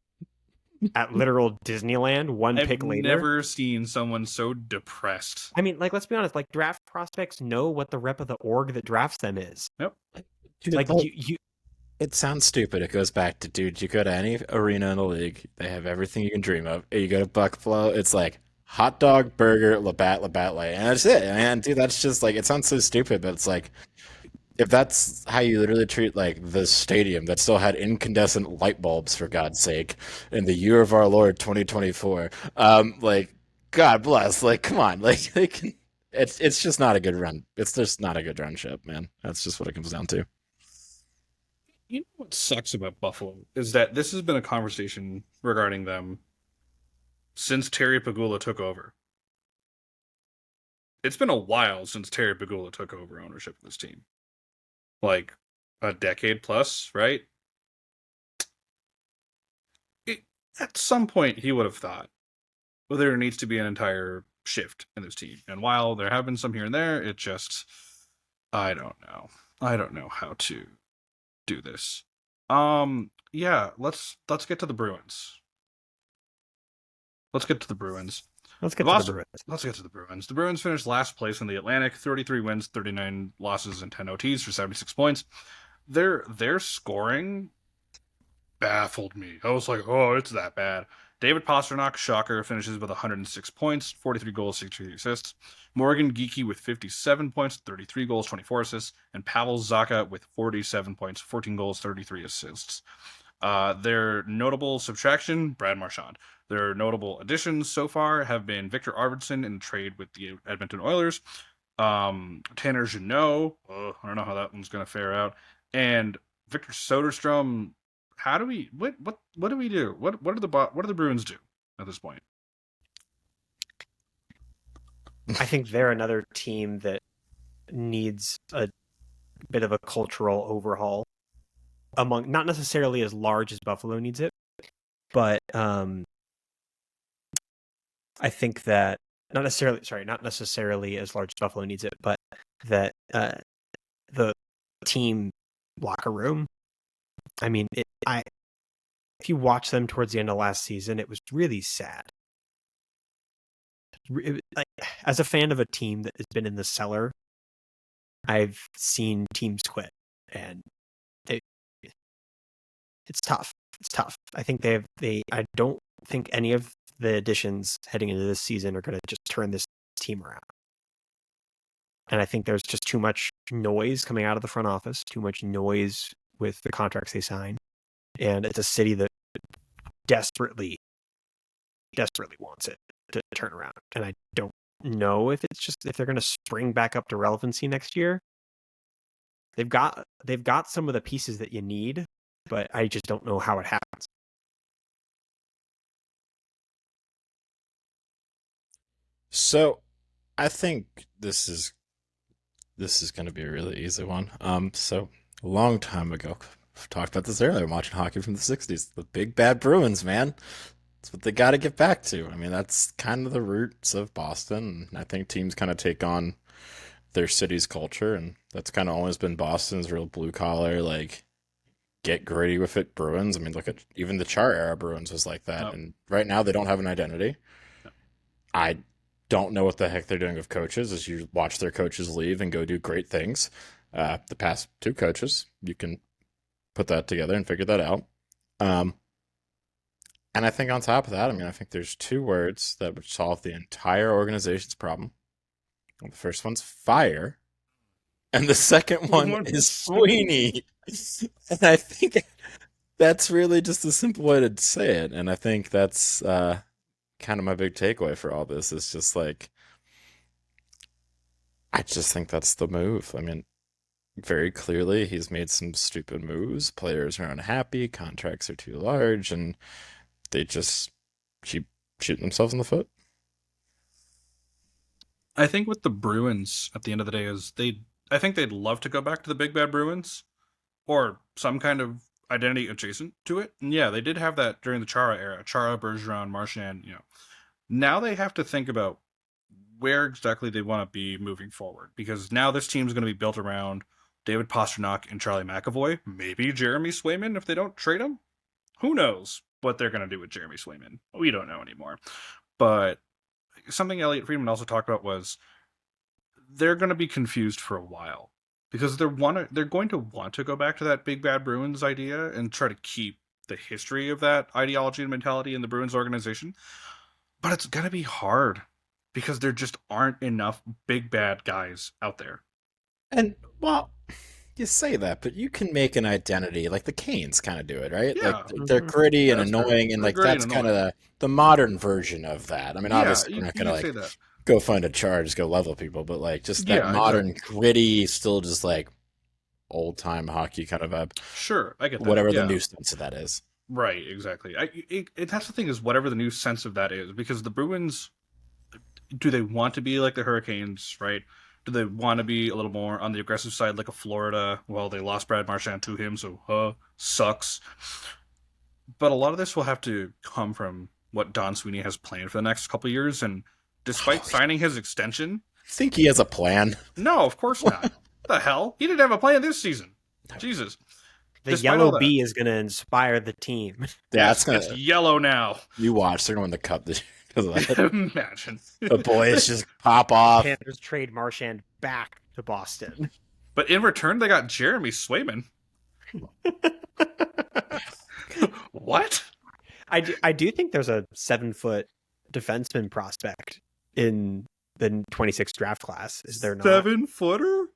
S3: at literal Disneyland one
S1: I've
S3: pick later.
S1: never seen someone so depressed.
S3: I mean, like, let's be honest. Like, draft prospects know what the rep of the org that drafts them is.
S1: Yep.
S2: Dude,
S3: Like,
S2: like,
S3: you
S2: it sounds stupid. It goes back to, dude, you go to any arena in the league, they have everything you can dream of. You go to Buffalo, it's like hot dog, burger, Labatt Light, and that's it. And dude, that's just like, it sounds so stupid, but it's like, if that's how you literally treat like the stadium that still had incandescent light bulbs for God's sake in the year of our Lord 2024, like God bless, like come on, like they can. It's just not a good run. It's just not a good run ship, man. That's just what it comes down to.
S1: You know what sucks about Buffalo is that this has been a conversation regarding them since Terry Pagula took over. It's been a while since Terry Pagula took over ownership of this team. Like a decade plus, right? At some point, he would have thought, well, there needs to be an entire shift in this team. And while there have been some here and there, it just, I don't know. I don't know how to do this. Yeah, let's get to the Bruins. Let's get to the Bruins.
S3: let's
S1: The
S3: get to the
S1: Boston,
S3: Bruins.
S1: let's get to the Bruins. The Bruins finished last place in the Atlantic, 33 wins, 39 losses, and 10 OTs for 76 points. Their scoring baffled me. I was like, oh, it's that bad. David Pastrnak, shocker, finishes with 106 points, 43 goals, 63 assists. Morgan Geekie with 57 points, 33 goals, 24 assists. And Pavel Zacha with 47 points, 14 goals, 33 assists. Their notable subtraction, Brad Marchand. Their notable additions so far have been Victor Arvidsson in trade with the Edmonton Oilers, Tanner Jeannot. I don't know how that one's going to fare out, and Victor Soderstrom. How do we what do we do? What do the Bruins do at this point?
S3: I think they're another team that needs a bit of a cultural overhaul among not necessarily as large as Buffalo needs it, but I think that not necessarily as large as Buffalo needs it, but that the team locker room. I mean, if you watch them towards the end of last season, it was really sad. Like, as a fan of a team that has been in the cellar, I've seen teams quit, and they, it's tough. It's tough. I think I don't think any of the additions heading into this season are going to just turn this team around. And I think there's just too much noise coming out of the front office, too much noise with the contracts they sign, and it's a city that desperately wants it to turn around. And I don't know if they're going to spring back up to relevancy next year. They've got some of the pieces that you need, but I just don't know how it happens.
S2: So I think this is going to be a really easy one. So a long time ago, I've talked about this earlier. I'm watching hockey from the '60s. The big bad Bruins, man. That's what they got to get back to. I mean, that's kind of the roots of Boston. I think teams kind of take on their city's culture, and that's kind of always been Boston's real blue collar, like get gritty with it Bruins. I mean, look at even the Char era Bruins was like that,
S1: No,
S2: and right now they don't have an identity.
S1: no.
S2: I don't know what the heck they're doing with coaches as you watch their coaches leave and go do great things. The past two coaches, you can put that together and figure that out. Um, and I think on top of that, I mean, I think there's two words that would solve the entire organization's problem. The first one's fire, and the second one
S1: One-
S2: is Sweeney. And I think that's really just a simple way to say it. And I think that's kind of my big takeaway for all this is just like, I just think that's the move. I mean, very clearly he's made some stupid moves. Players are unhappy, contracts are too large, and they just keep shooting themselves in the foot.
S1: I think with the Bruins at the end of the day is I think they'd love to go back to the big bad Bruins or some kind of identity adjacent to it. And yeah, they did have that during the Chara era. Chara, Bergeron, Marchand, Now they have to think about where exactly they want to be moving forward because now this team's going to be built around David Pastrnak and Charlie McAvoy, maybe Jeremy Swayman if they don't trade him. Who knows what they're going to do with Jeremy Swayman? We don't know anymore. But something Elliot Friedman also talked about was they're going to be confused for a while because they're going to want to go back to that big bad Bruins idea and try to keep the history of that ideology and mentality in the Bruins organization. But it's going to be hard because there just aren't enough big bad guys out there.
S2: And well, you say that, but you can make an identity like the Canes kind of do it, right? Like
S1: Yeah,
S2: they're gritty
S1: yeah,
S2: and
S1: that's fair.
S2: annoying, and
S1: They're
S2: like
S1: great and
S2: that's kind of
S1: annoying.
S2: the modern version of that. I mean,
S1: Yeah,
S2: obviously we're
S1: you,
S2: not
S1: you
S2: gonna
S1: could say
S2: like
S1: that.
S2: go find a charge, go level people, but like just that
S1: Yeah,
S2: modern
S1: exactly.
S2: gritty, still just like old time hockey kind of vibe,
S1: Sure, I get that.
S2: whatever the
S1: Yeah,
S2: new sense of that is.
S1: right, exactly. That's the thing is whatever the new sense of that is because the Bruins do they want to be like the Hurricanes, right? Do they want to be a little more on the aggressive side like a Florida? Well, they lost Brad Marchand to him, so sucks. But a lot of this will have to come from what Don Sweeney has planned for the next couple of years. And despite
S2: Oh,
S1: signing his extension,
S2: I think he has a plan.
S1: no, of course not. The hell? He didn't have a plan this season. Jesus.
S3: The
S1: Despite
S3: yellow
S1: all that,
S3: bee is going to inspire the team.
S2: Yeah, that's
S1: yes, it's
S2: gonna
S1: yellow now.
S2: you watch. They're gonna win the cup this year because of that.
S1: Imagine.
S2: The boys just pop off.
S3: Panthers trade Marchand back to Boston.
S1: But in return, they got Jeremy Swayman. What?
S3: I do think there's a 7-foot defenseman prospect in the 26 draft class. Is there not?
S1: 7-footer?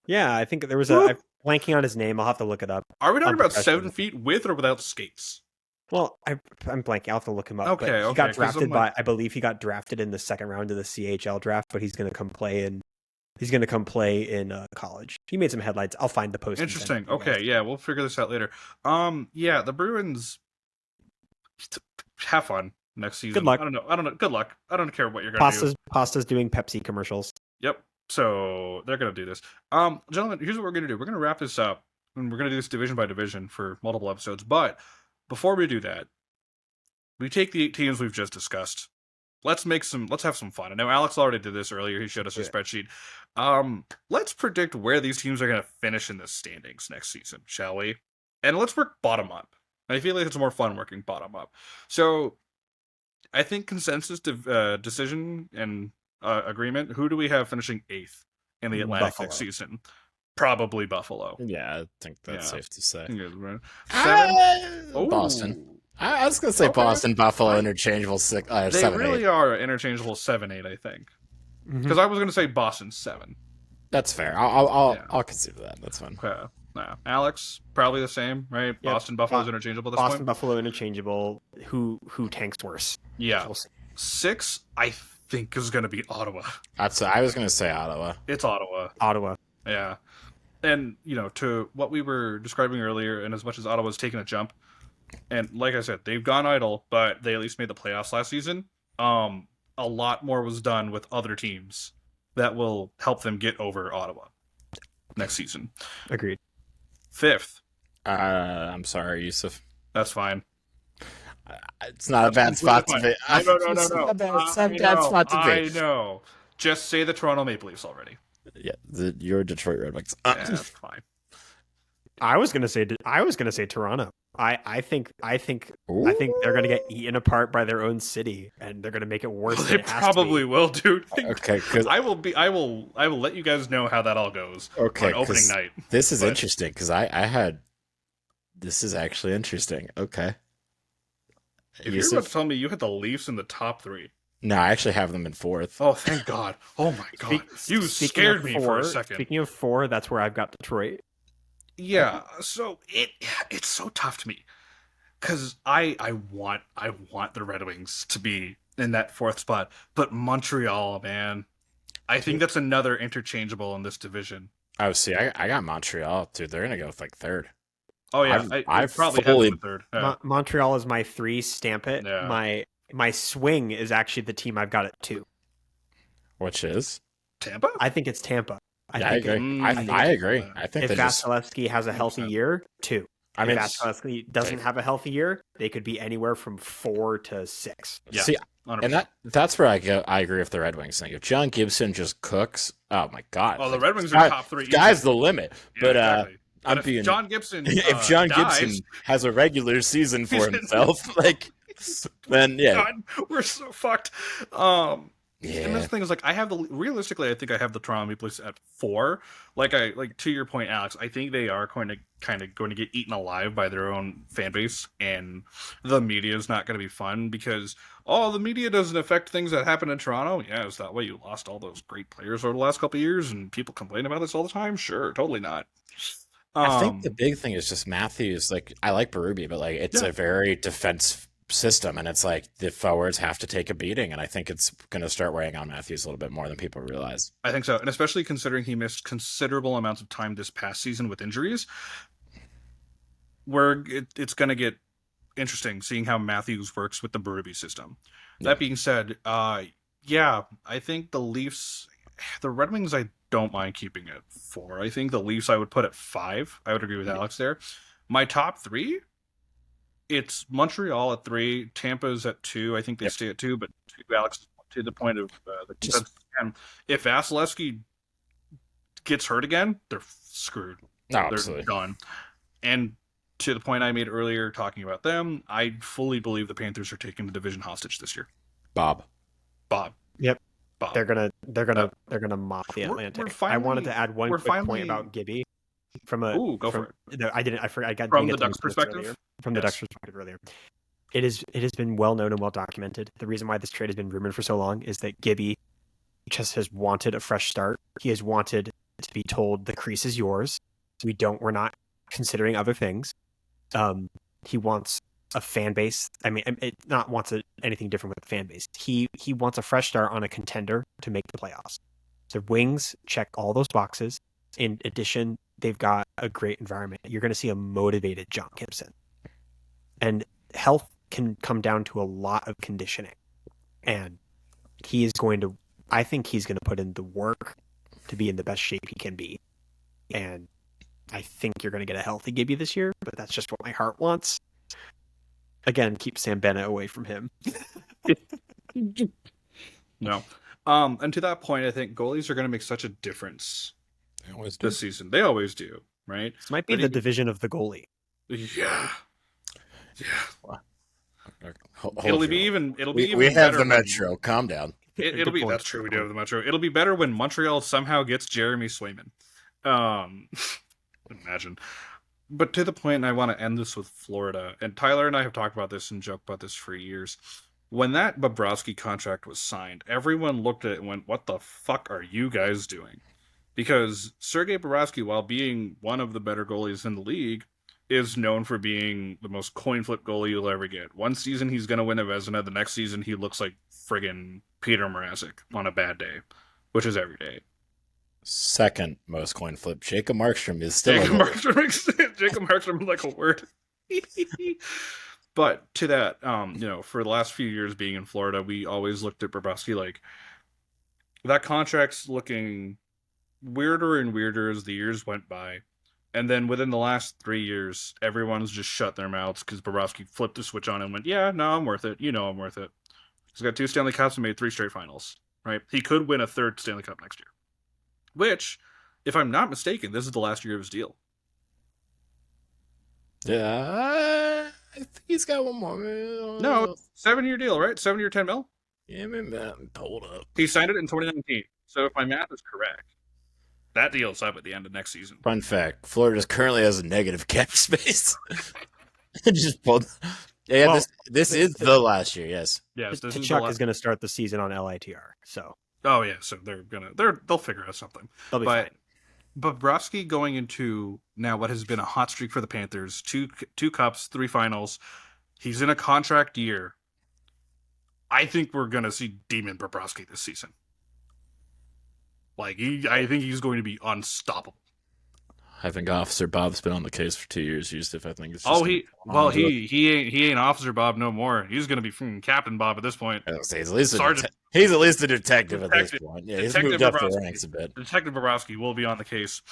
S3: Yeah, I think there was a. I'm blanking on his name. I'll have to look it up.
S1: Are we talking about
S3: Unprofessional.
S1: 7 feet with or without skates?
S3: Well, I'm blanking. I'll have to look him up.
S1: Okay,
S3: but he
S1: okay,
S3: got
S1: 'cause
S3: drafted
S1: I'm like-
S3: by. I believe he got drafted in the second round of the CHL draft, but he's going to come play in. He's going to come play in college. He made some headlines. I'll find the post. and send it
S1: Interesting.
S3: to you guys.
S1: Okay, yeah, we'll figure this out later. Yeah, the Bruins have fun next season.
S3: Good luck.
S1: I don't know. Good luck. I don't care what you're gonna do.
S3: Pasta's doing Pepsi commercials.
S1: Yep. So they're gonna do this. Gentlemen, here's what we're gonna do. We're gonna wrap this up, and we're gonna do this division by division for multiple episodes. But before we do that, we take the 8 teams we've just discussed. Let's have some fun. I know Alex already did this earlier. He showed us his spreadsheet. Let's predict where these teams are gonna finish in the standings next season, shall we? And let's work bottom up. I feel like it's more fun working bottom up. So I think consensus decision and agreement. Who do we have finishing 8th in the Atlantic
S3: Buffalo.
S1: next season? Probably Buffalo.
S2: Yeah, I think that's
S1: Yeah.
S2: safe to say.
S1: Yeah, right. 7.
S2: Boston. I was gonna say
S1: Okay.
S2: Boston, Buffalo, interchangeable
S1: They
S2: 7,
S1: really
S2: 8.
S1: are interchangeable 7-8, I think.
S3: Mhm.
S1: Because I was going to say Boston 7.
S2: That's fair. I'll
S1: Yeah.
S2: I'll consider that. That's fine.
S1: Okay. Yeah. Alex, probably the same, right?
S3: Yep.
S1: Boston, Buffalo's interchangeable at this
S3: Boston,
S1: point.
S3: Buffalo, interchangeable. Who tanks worse?
S1: Yeah.
S3: We'll see.
S1: 6, I think, is going to be Ottawa.
S2: I was gonna say Ottawa.
S1: It's Ottawa.
S3: Ottawa.
S1: Yeah. And, to what we were describing earlier, and as much as Ottawa's taken a jump, and like I said, they've gone idle, but they at least made the playoffs last season. a lot more was done with other teams that will help them get over Ottawa next season.
S3: Agreed.
S1: 5th.
S2: I'm sorry, Yusuf.
S1: That's fine.
S2: It's not a bad spot to be.
S1: No.
S2: It's not a bad spot to be.
S1: I know. Just say the Toronto Maple Leafs already.
S2: Yeah, you're Detroit Red Wings.
S1: Yeah, that's fine.
S3: I was gonna say Toronto. I think they're gonna get eaten apart by their own city, and they're gonna make it worse.
S1: Well,
S3: than
S1: they
S3: it has
S1: probably
S3: to be.
S1: will, dude.
S2: Okay, because
S1: I will let you guys know how that all goes on opening night.
S2: This is interesting because I had. This is actually interesting. Okay.
S1: If you're about to tell me you had the Leafs in the top 3.
S2: No, I actually have them in 4th.
S1: Oh, thank God. Oh, my God. You scared me for a second.
S3: Speaking of 4, that's where I've got Detroit.
S1: Yeah, so it's so tough to me because I want the Red Wings to be in that 4th spot, but Montreal, man, I think that's another interchangeable in this division.
S2: Oh, see, I got Montreal, dude. They're gonna go with like 3rd.
S1: Oh yeah, I probably have them in 3rd. Yeah.
S3: Montreal is my 3. Stamp it.
S1: Yeah.
S3: My swing is actually the team I've got at 2.
S2: Which is
S1: Tampa?
S3: I think it's Tampa.
S2: I agree. I agree. I think
S3: if Vasilevsky has a healthy year, 2.
S2: I mean,
S3: if Vasilevsky doesn't have a healthy year, they could be anywhere from 4 to 6.
S1: Yeah,
S2: see,
S1: 100%.
S2: and that's where I agree with the Red Wings thing. If John Gibson just cooks, oh my God!
S1: Oh, the Red Wings are top 3.
S2: Sky's the limit.
S1: Yeah,
S2: but
S1: exactly.
S2: I'm
S1: if
S2: being
S1: John Gibson.
S2: If John Gibson has a regular season for himself, like, then yeah,
S1: God, we're so fucked.
S2: Yeah.
S1: And this thing is like realistically, I think I have the Toronto Maple Leafs at 4. Like to your point, Alex, I think they are going to get eaten alive by their own fan base, and the media is not going to be fun because the media doesn't affect things that happen in Toronto. Yeah, is that why you lost all those great players over the last couple of years and people complain about this all the time? Sure, totally not.
S2: I think the big thing is just Matthews. Like, I like Berube, but like it's a very defense system, and it's like the forwards have to take a beating, and I think it's going to start weighing on Matthews a little bit more than people realize.
S1: I think so, and especially considering he missed considerable amounts of time this past season with injuries, where it's going to get interesting seeing how Matthews works with the Berube system. Yeah. That being said, I think the Leafs, the Red Wings, I don't mind keeping at 4. I think the Leafs I would put at 5. I would agree with Alex there. My top 3. It's Montreal at 3, Tampa's at 2. I think they stay at 2, but Alex, to the point of the defense, if Vasilevsky gets hurt again, they're screwed.
S2: No,
S1: they're
S2: absolutely
S1: done. And to the point I made earlier talking about them, I fully believe the Panthers are taking the division hostage this year.
S2: Bob.
S3: Yep.
S1: Bob.
S3: They're gonna mop the Atlantic. I wanted to add one quick point about Gibby.
S1: Go for it.
S3: No, I didn't. I forgot. I got
S1: from the Ducks' perspective.
S3: From the Ducks' perspective earlier, it has been well known and well documented. The reason why this trade has been rumored for so long is that Gibby just has wanted a fresh start. He has wanted to be told the crease is yours. We're not considering other things. He wants a fan base. I mean, it not wants anything different with the fan base. He wants a fresh start on a contender to make the playoffs. So Wings check all those boxes. In addition, they've got a great environment. You're going to see a motivated John Gibson. And health can come down to a lot of conditioning. And I think he's going to put in the work to be in the best shape he can be. And I think you're going to get a healthy Gibby this year, but that's just what my heart wants. Again, keep Sam Bennett away from him.
S1: No. And to that point, I think goalies are going to make such a difference this season. They always do, right?
S3: This might be the division of the goalie.
S1: Yeah.
S2: It'll
S1: be even
S2: we have the Metro. Calm down.
S1: It'll be that's true. We do have the Metro. It'll be better when Montreal somehow gets Jeremy Swayman. Imagine. But to the point, and I want to end this with Florida. And Tyler and I have talked about this and joked about this for years. When that Bobrovsky contract was signed, everyone looked at it and went, "What the fuck are you guys doing?" Because Sergei Bobrovsky, while being one of the better goalies in the league, is known for being the most coin flip goalie you'll ever get. One season he's going to win a Vezina. The next season he looks like friggin' Peter Mrazek on a bad day, which is every day.
S2: Second most coin flip. Jacob Markstrom is still
S1: Jacob Markstrom is like a word. But to that, for the last few years being in Florida, we always looked at Bobrovsky like that contract's looking weirder and weirder as the years went by. And then within the last 3 years, everyone's just shut their mouths because Bobrovsky flipped the switch on and went, yeah, no, I'm worth it. I'm worth it. He's got 2 Stanley Cups and made 3 straight finals, right? He could win a 3rd Stanley Cup next year. Which, if I'm not mistaken, this is the last year of his deal.
S2: Yeah, I think he's got one more.
S1: No, 7-year deal, right? 7-year, $10 million.
S2: Yeah, man, hold up.
S1: He signed it in 2019. So if my math is correct, that deal's up at the end of next season.
S2: Fun fact: Florida currently has a negative cap space. Just pulled. Yeah, well, this is the last year. Yes.
S1: Yes.
S3: Tkachuk is going to start the season on LITR. So.
S1: Oh yeah, so they'll figure out something.
S3: They'll be fine.
S1: Bobrovsky going into now what has been a hot streak for the Panthers, two cups, 3 finals. He's in a contract year. I think we're gonna see Demon Bobrovsky this season. I think he's going to be unstoppable.
S2: I think Officer Bob's been on the case for 2 years. Used if I think it's
S1: he ain't Officer Bob no more. He's gonna be freaking Captain Bob at this point.
S2: He's at least a detective at this point. Yeah, he's moved up the ranks a bit.
S1: Detective Bobrovsky will be on the case.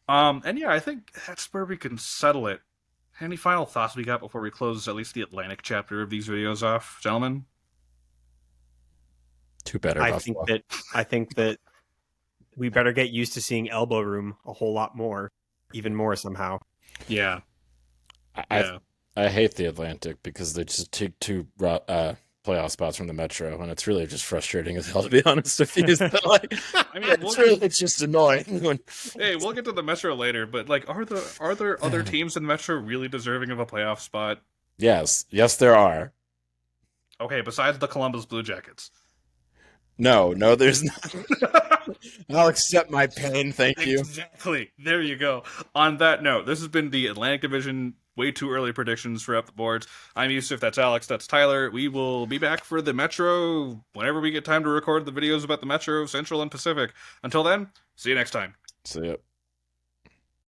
S1: And yeah, I think that's where we can settle it. Any final thoughts we got before we close at least the Atlantic chapter of these videos off, gentlemen?
S2: Too better.
S3: I think that we better get used to seeing elbow room a whole lot more, even more somehow.
S1: Yeah.
S2: I hate the Atlantic because they just take 2 playoff spots from the Metro, and it's really just frustrating as hell, to be honest with you. It's just annoying.
S1: Hey, we'll get to the Metro later, but are there other teams in the Metro really deserving of a playoff spot?
S2: Yes, there are.
S1: Okay, besides the Columbus Blue Jackets.
S2: No, there's not. I'll accept my pain, thank you.
S1: Exactly. There you go. On that note, this has been the Atlantic Division way too early predictions for Up the Boards. I'm Yusuf, that's Alex, that's Tyler. We will be back for the Metro whenever we get time to record the videos about the Metro, Central, and Pacific. Until then, see you next time.
S2: See ya.